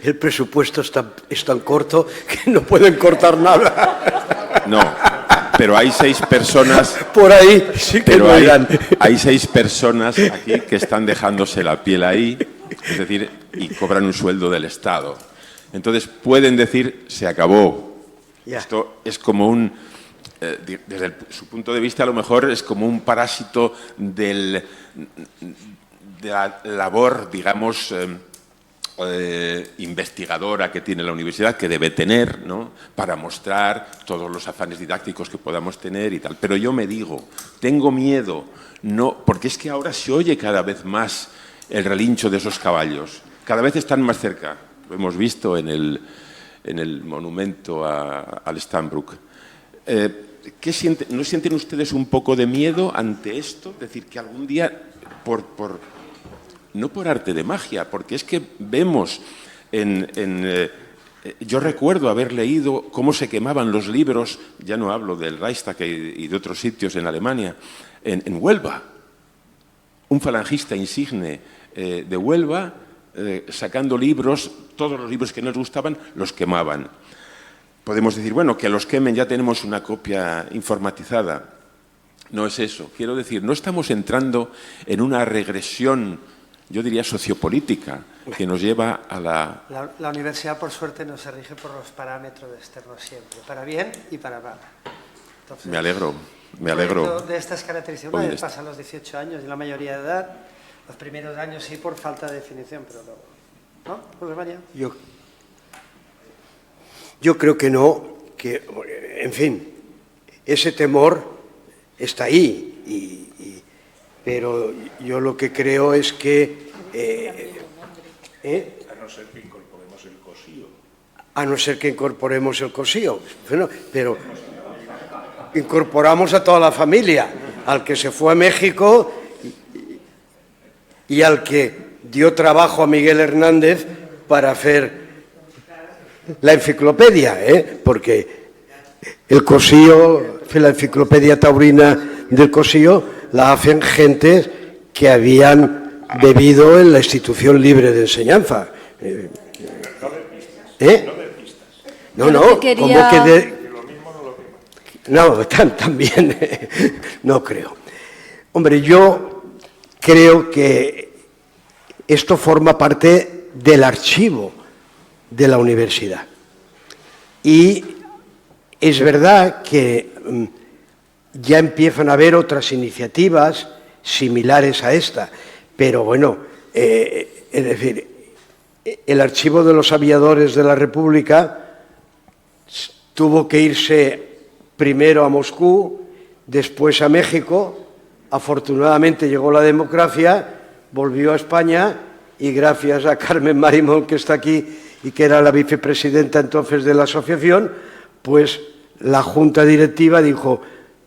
El presupuesto es tan corto que no pueden cortar nada. No, pero hay 6 personas... Por ahí sí que lo irán. Hay 6 personas aquí que están dejándose la piel ahí, es decir, y cobran un sueldo del Estado. Entonces pueden decir, se acabó. Yeah. Esto es como un... desde su punto de vista, a lo mejor es como un parásito de la labor, digamos, investigadora que tiene la universidad, que debe tener, ¿no?, para mostrar todos los afanes didácticos que podamos tener y tal. Pero yo me digo, tengo miedo, no, porque es que ahora se oye cada vez más el relincho de esos caballos. Cada vez están más cerca. Lo hemos visto en el monumento al Stambrook. ¿No sienten ustedes un poco de miedo ante esto? Es decir, que algún día, no por arte de magia, porque es que vemos yo recuerdo haber leído cómo se quemaban los libros, ya no hablo del Reichstag y de otros sitios en Alemania, en Huelva. Un falangista insigne de Huelva, sacando libros, todos los libros que nos gustaban, los quemaban. Podemos decir, bueno, que los quemen, ya tenemos una copia informatizada. No es eso. Quiero decir, no estamos entrando en una regresión, yo diría sociopolítica, que nos lleva a La universidad, por suerte, no se rige por los parámetros externos siempre, para bien y para mal. Entonces, me alegro. De estas características, una vez pasan los 18 años y la mayoría de edad, los primeros años sí por falta de definición, pero luego, ¿no? Pues María. Yo creo que no, que, en fin, ese temor está ahí, pero yo lo que creo es que... A no ser que incorporemos el cosío. A no ser que incorporemos el cosío. Bueno, pero incorporamos a toda la familia, al que se fue a México y al que dio trabajo a Miguel Hernández para hacer la enciclopedia, porque el cosío, la enciclopedia taurina del cosío, la hacen gente que habían bebido en la institución libre de enseñanza. ¿Eh? No, no, quería... ¿cómo que no, también no creo. Hombre, yo creo que esto forma parte del archivo de la universidad. Y es verdad que ya empiezan a haber otras iniciativas similares a esta, pero bueno, es decir, el archivo de los aviadores de la República tuvo que irse primero a Moscú, después a México. Afortunadamente llegó la democracia, volvió a España y gracias a Carmen Marimón, que está aquí y que era la vicepresidenta entonces de la asociación, pues la junta directiva dijo,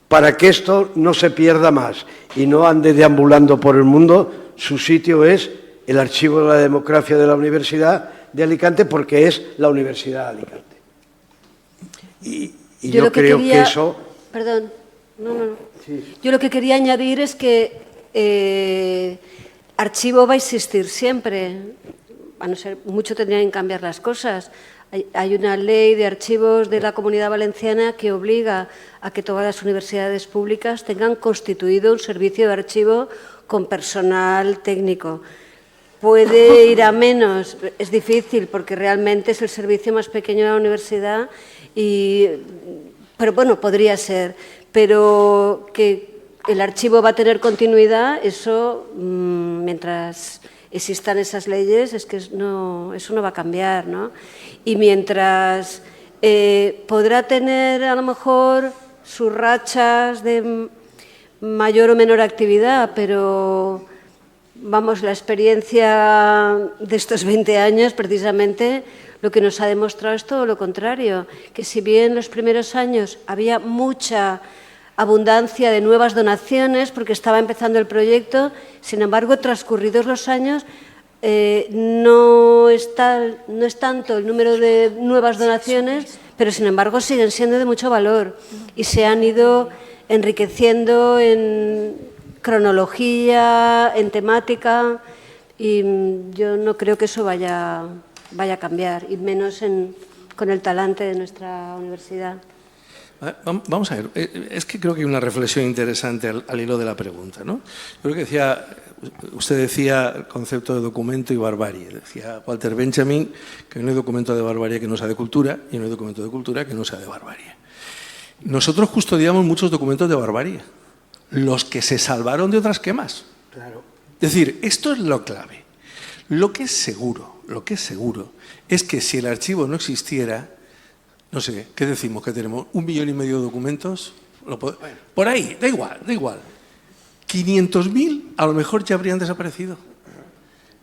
para que esto no se pierda más y no ande deambulando por el mundo, su sitio es el Archivo de la Democracia de la Universidad de Alicante, porque es la Universidad de Alicante. Y yo creo que eso... Perdón, no. Sí. Yo lo que quería añadir es que archivo va a existir siempre, a no ser mucho tendrían que cambiar las cosas. Hay una ley de archivos de la Comunidad Valenciana que obliga a que todas las universidades públicas tengan constituido un servicio de archivo con personal técnico. Puede ir a menos, es difícil porque realmente es el servicio más pequeño de la universidad, pero bueno, podría ser. Pero que el archivo va a tener continuidad, eso, mientras existan esas leyes, es que no, eso no va a cambiar, ¿no? Y mientras podrá tener a lo mejor sus rachas de mayor o menor actividad, pero vamos, la experiencia de estos 20 años precisamente lo que nos ha demostrado es todo lo contrario, que si bien los primeros años había mucha abundancia de nuevas donaciones porque estaba empezando el proyecto, sin embargo, transcurridos los años, no es tanto el número de nuevas donaciones, pero sin embargo siguen siendo de mucho valor y se han ido enriqueciendo en cronología, en temática, y yo no creo que eso vaya a cambiar, y menos con el talante de nuestra universidad. Vamos a ver, es que creo que hay una reflexión interesante al hilo de la pregunta, ¿no? Creo que usted decía el concepto de documento y barbarie. Decía Walter Benjamin que no hay documento de barbarie que no sea de cultura y no hay documento de cultura que no sea de barbarie. Nosotros custodiamos muchos documentos de barbarie, los que se salvaron de otras quemas. Claro. Es decir, esto es lo clave. Lo que es seguro es que si el archivo no existiera, no sé, ¿qué decimos? ¿Que tenemos 1,5 millones de documentos? Por ahí, da igual. 500.000 a lo mejor ya habrían desaparecido.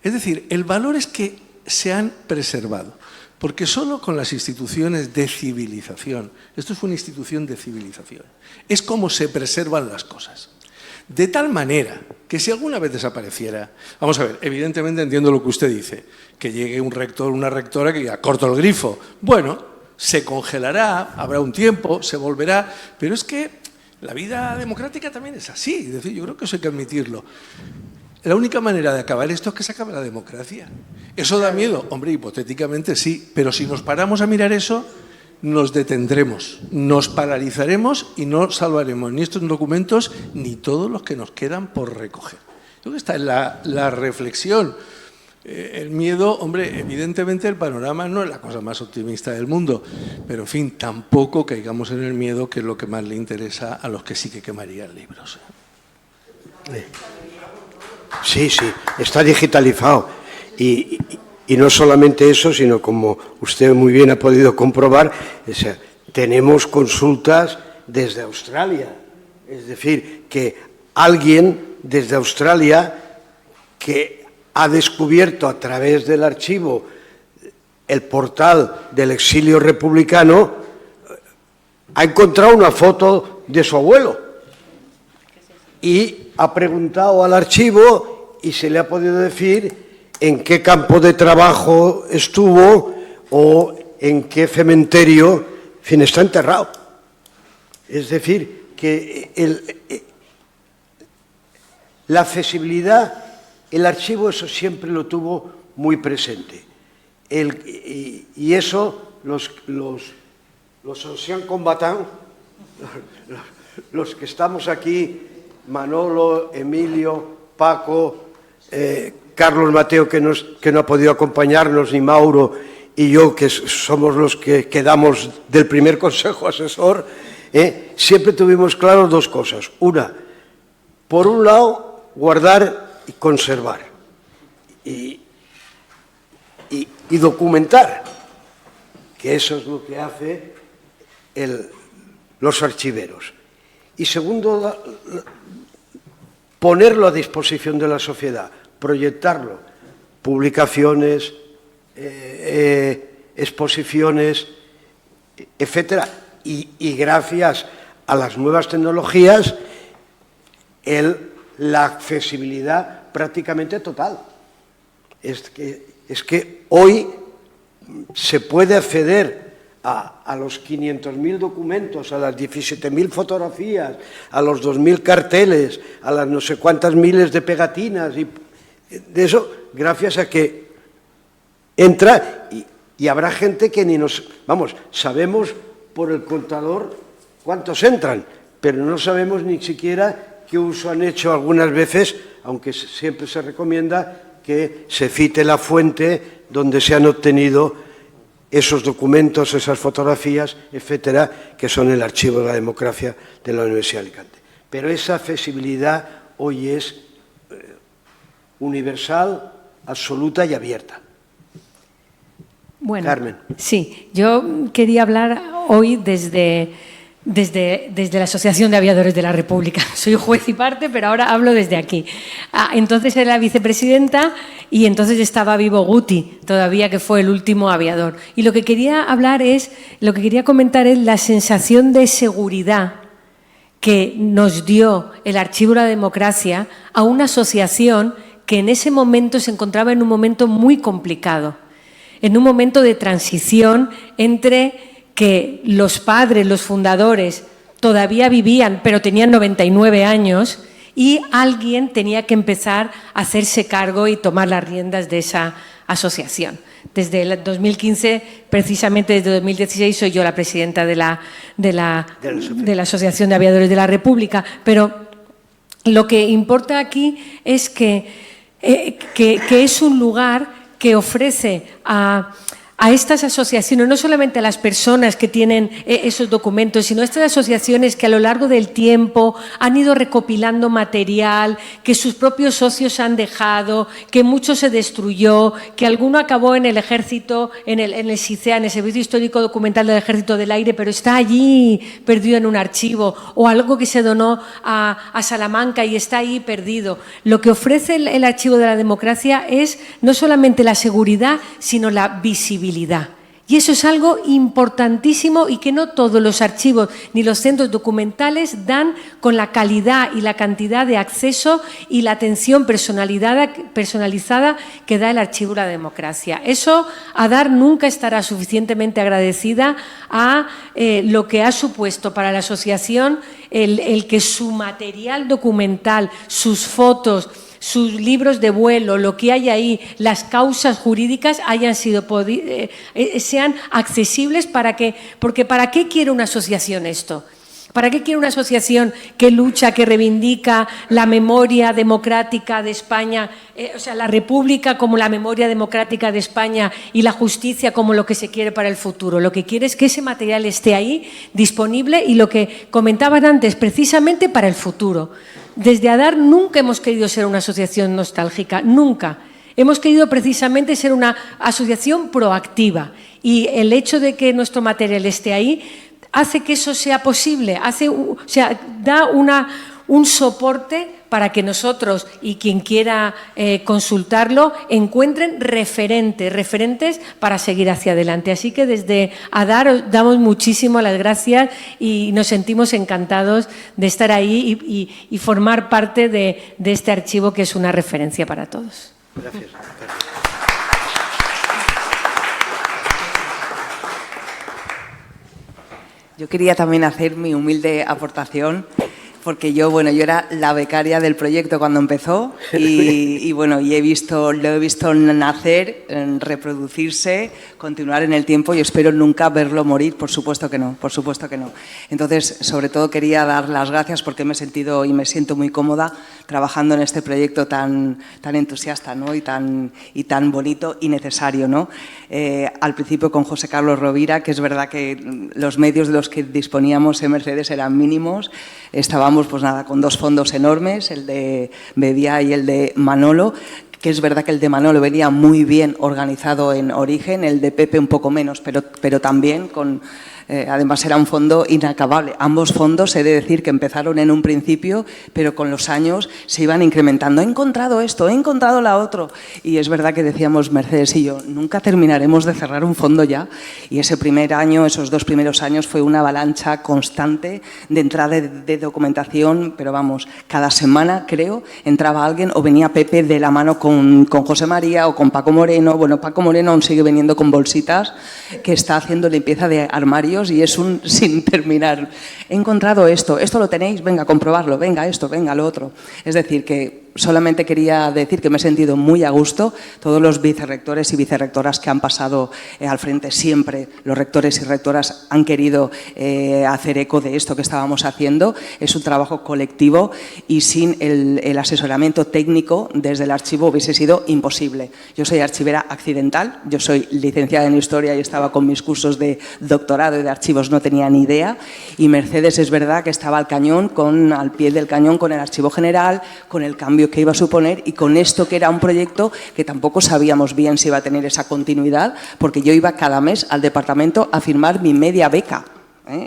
Es decir, el valor es que se han preservado, porque solo con las instituciones de civilización, esto es una institución de civilización, es como se preservan las cosas. De tal manera que si alguna vez desapareciera, vamos a ver, evidentemente entiendo lo que usted dice, que llegue un rector, una rectora que diga, corto el grifo. Bueno, se congelará, habrá un tiempo, se volverá, pero es que la vida democrática también es así, es decir, yo creo que eso hay que admitirlo. La única manera de acabar esto es que se acabe la democracia. ¿Eso da miedo? Hombre, hipotéticamente sí, pero si nos paramos a mirar eso, nos detendremos, nos paralizaremos y no salvaremos ni estos documentos ni todos los que nos quedan por recoger. Creo que esta es la reflexión. El miedo, hombre, evidentemente el panorama no es la cosa más optimista del mundo, pero en fin, tampoco caigamos en el miedo, que es lo que más le interesa a los que sí que quemarían libros. Sí, está digitalizado. Y no solamente eso, sino como usted muy bien ha podido comprobar, tenemos consultas desde Australia. Es decir, que alguien desde Australia que ha descubierto a través del archivo el portal del exilio republicano, ha encontrado una foto de su abuelo y ha preguntado al archivo y se le ha podido decir en qué campo de trabajo estuvo o en qué cementerio, en fin, está enterrado. Es decir, que la accesibilidad, el archivo eso siempre lo tuvo muy presente. y eso, los anciens combattants, los que estamos aquí, Manolo, Emilio, Paco, Carlos Mateo, que no ha podido acompañarnos, ni Mauro, y yo, que somos los que quedamos del primer consejo asesor, siempre tuvimos claro dos cosas. Una, por un lado, guardar y conservar y documentar, que eso es lo que hace los archiveros. Y segundo, ponerlo a disposición de la sociedad, proyectarlo, publicaciones, exposiciones, etcétera, y gracias a las nuevas tecnologías, la accesibilidad prácticamente total. Es que hoy se puede acceder a los 500.000 documentos, a las 17.000 fotografías, a los 2.000 carteles, a las no sé cuántas miles de pegatinas, y de eso, gracias a que entra, y habrá gente que ni nos... Vamos, sabemos por el contador cuántos entran, pero no sabemos ni siquiera qué uso han hecho algunas veces, aunque siempre se recomienda que se cite la fuente donde se han obtenido esos documentos, esas fotografías, etcétera, que son el Archivo de la Democracia de la Universidad de Alicante. Pero esa accesibilidad hoy es universal, absoluta y abierta. Bueno, Carmen. Sí, yo quería hablar hoy desde la Asociación de Aviadores de la República. Soy juez y parte, pero ahora hablo desde aquí. Entonces era vicepresidenta y entonces estaba vivo Guti, todavía, que fue el último aviador. Y lo que quería comentar es la sensación de seguridad que nos dio el Archivo de la Democracia a una asociación que en ese momento se encontraba en un momento muy complicado, en un momento de transición entre que los padres, los fundadores, todavía vivían, pero tenían 99 años, y alguien tenía que empezar a hacerse cargo y tomar las riendas de esa asociación. Desde el 2015, precisamente desde 2016, soy yo la presidenta de la Asociación de Aviadores de la República, pero lo que importa aquí es que es un lugar que ofrece a estas asociaciones, no solamente a las personas que tienen esos documentos, sino a estas asociaciones que a lo largo del tiempo han ido recopilando material, que sus propios socios han dejado, que mucho se destruyó, que alguno acabó en el ejército, en el SICEA, en el Servicio Histórico Documental del Ejército del Aire, pero está allí perdido en un archivo, o algo que se donó a Salamanca y está ahí perdido. Lo que ofrece el Archivo de la Democracia es no solamente la seguridad, sino la visibilidad. Y eso es algo importantísimo y que no todos los archivos ni los centros documentales dan con la calidad y la cantidad de acceso y la atención personalizada que da el Archivo de la Democracia. Eso, Adar nunca estará suficientemente agradecida a lo que ha supuesto para la asociación el que su material documental, sus fotos, sus libros de vuelo, lo que hay ahí, las causas jurídicas sean accesibles porque ¿para qué quiere una asociación esto? ¿Para qué quiere una asociación que lucha, que reivindica la memoria democrática de España, o sea, la República como la memoria democrática de España y la justicia como lo que se quiere para el futuro? Lo que quiere es que ese material esté ahí, disponible, y lo que comentaban antes, precisamente para el futuro. Desde Adar nunca hemos querido ser una asociación nostálgica, nunca. Hemos querido precisamente ser una asociación proactiva, y el hecho de que nuestro material esté ahí hace que eso sea posible, da un soporte para que nosotros y quien quiera consultarlo encuentren referentes para seguir hacia adelante. Así que desde Adar os damos muchísimas las gracias y nos sentimos encantados de estar ahí y formar parte de este archivo, que es una referencia para todos. Gracias. Yo quería también hacer mi humilde aportación, porque yo era la becaria del proyecto cuando empezó y lo he visto nacer, reproducirse, continuar en el tiempo y espero nunca verlo morir, por supuesto que no, por supuesto que no. Entonces, sobre todo quería dar las gracias porque me he sentido y me siento muy cómoda trabajando en este proyecto tan entusiasta, ¿no? y tan bonito y necesario, ¿no? Al principio con José Carlos Rovira, que es verdad que los medios de los que disponíamos en Mercedes eran mínimos, estábamos con 2 fondos enormes, el de Bedia y el de Manolo, que es verdad que el de Manolo venía muy bien organizado en origen, el de Pepe un poco menos, pero también con... además era un fondo inacabable. Ambos fondos, he de decir que empezaron en un principio, pero con los años se iban incrementando. He encontrado esto, he encontrado la otra. Y es verdad que decíamos Mercedes y yo, nunca terminaremos de cerrar un fondo ya. Y ese primer año, esos 2 primeros años, fue una avalancha constante de entrada de documentación, pero vamos, cada semana, creo, entraba alguien o venía Pepe de la mano con José María o con Paco Moreno. Bueno, Paco Moreno aún sigue viniendo con bolsitas, que está haciendo limpieza de armarios y es un sin terminar. He encontrado esto lo tenéis, venga, comprobarlo, venga esto, venga lo otro. Es decir, que solamente quería decir que me he sentido muy a gusto. Todos los vicerrectores y vicerrectoras que han pasado al frente siempre, los rectores y rectoras han querido hacer eco de esto que estábamos haciendo. Es un trabajo colectivo y sin el asesoramiento técnico desde el archivo hubiese sido imposible. Yo soy archivera accidental, yo soy licenciada en Historia y estaba con mis cursos de doctorado y de archivos, no tenía ni idea. Y Mercedes es verdad que estaba al pie del cañón con el Archivo General, con el cambio que iba a suponer y con esto que era un proyecto que tampoco sabíamos bien si iba a tener esa continuidad, porque yo iba cada mes al departamento a firmar mi media beca.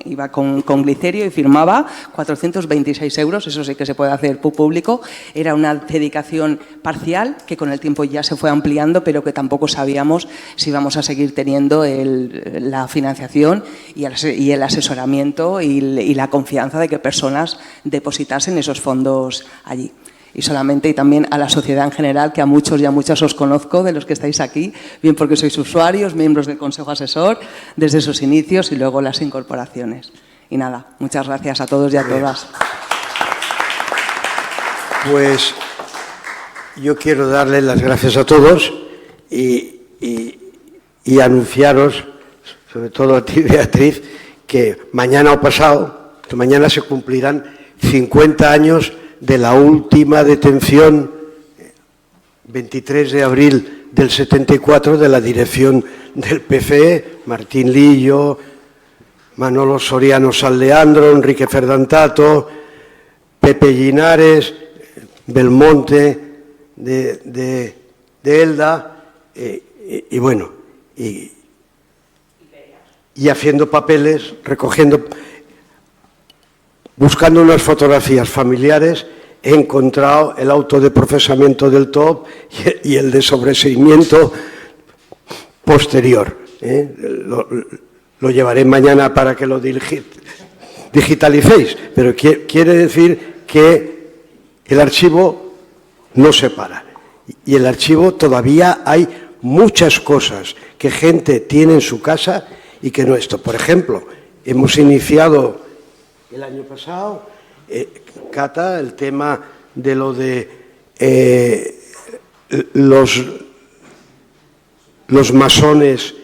Iba con Glicerio y firmaba 426 euros, eso sí que se puede hacer público. Era una dedicación parcial que con el tiempo ya se fue ampliando, pero que tampoco sabíamos si íbamos a seguir teniendo la financiación y el asesoramiento y la confianza de que personas depositasen esos fondos allí. Y solamente, y también a la sociedad en general, que a muchos y a muchas os conozco, de los que estáis aquí, bien porque sois usuarios, miembros del Consejo Asesor, desde sus inicios y luego las incorporaciones. Y nada, muchas gracias a todos y a todas. Pues yo quiero darle las gracias a todos y anunciaros, sobre todo a ti, Beatriz, que mañana o pasado, que mañana se cumplirán 50 años de la última detención, 23 de abril del 74, de la dirección del PFE, Martín Lillo, Manolo Soriano Salleandro, Enrique Ferdantato, Pepe Linares, Belmonte de Elda, y haciendo papeles, recogiendo... Buscando unas fotografías familiares, he encontrado el auto de procesamiento del TOP y el de sobreseimiento posterior. Lo llevaré mañana para que lo digitalicéis, pero quiere decir que el archivo no se para. Y el archivo todavía hay muchas cosas que gente tiene en su casa y que no esto. Por ejemplo, hemos iniciado... El año pasado, Cata, el tema de lo de los masones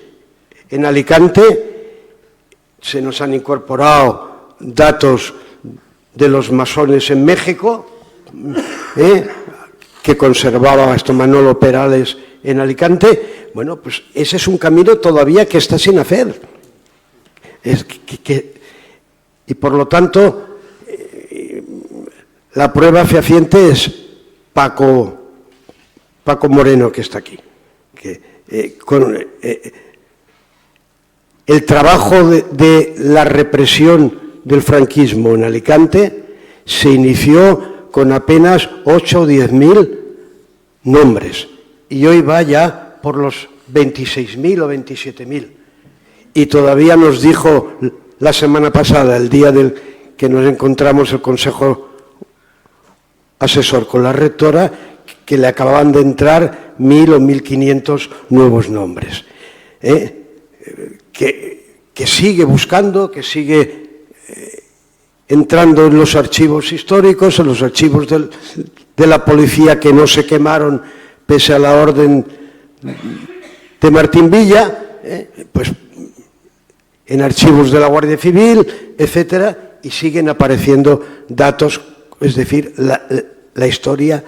en Alicante, se nos han incorporado datos de los masones en México, que conservaba esto Manolo Perales en Alicante. Bueno, pues ese es un camino todavía que está sin hacer. Y por lo tanto, la prueba fehaciente es Paco Moreno, que está aquí. El trabajo de la represión del franquismo en Alicante se inició con apenas 8 o 10.000 nombres y hoy va ya por los 26.000 o 27.000. Y todavía nos dijo la semana pasada, el día que nos encontramos el Consejo Asesor con la rectora, que le acababan de entrar 1.000 o 1.500 nuevos nombres. Que sigue buscando, que sigue entrando en los archivos históricos, en los archivos de la policía que no se quemaron pese a la orden de Martín Villa, pues en archivos de la Guardia Civil, etcétera, y siguen apareciendo datos, es decir, la historia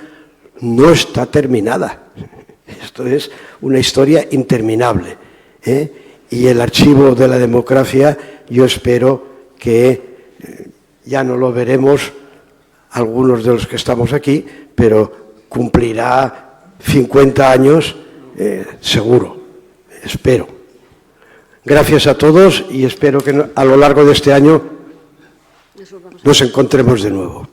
no está terminada. Esto es una historia interminable. Y el archivo de la democracia, yo espero que ya no lo veremos algunos de los que estamos aquí, pero cumplirá 50 años seguro, espero. Gracias a todos y espero que a lo largo de este año nos encontremos de nuevo.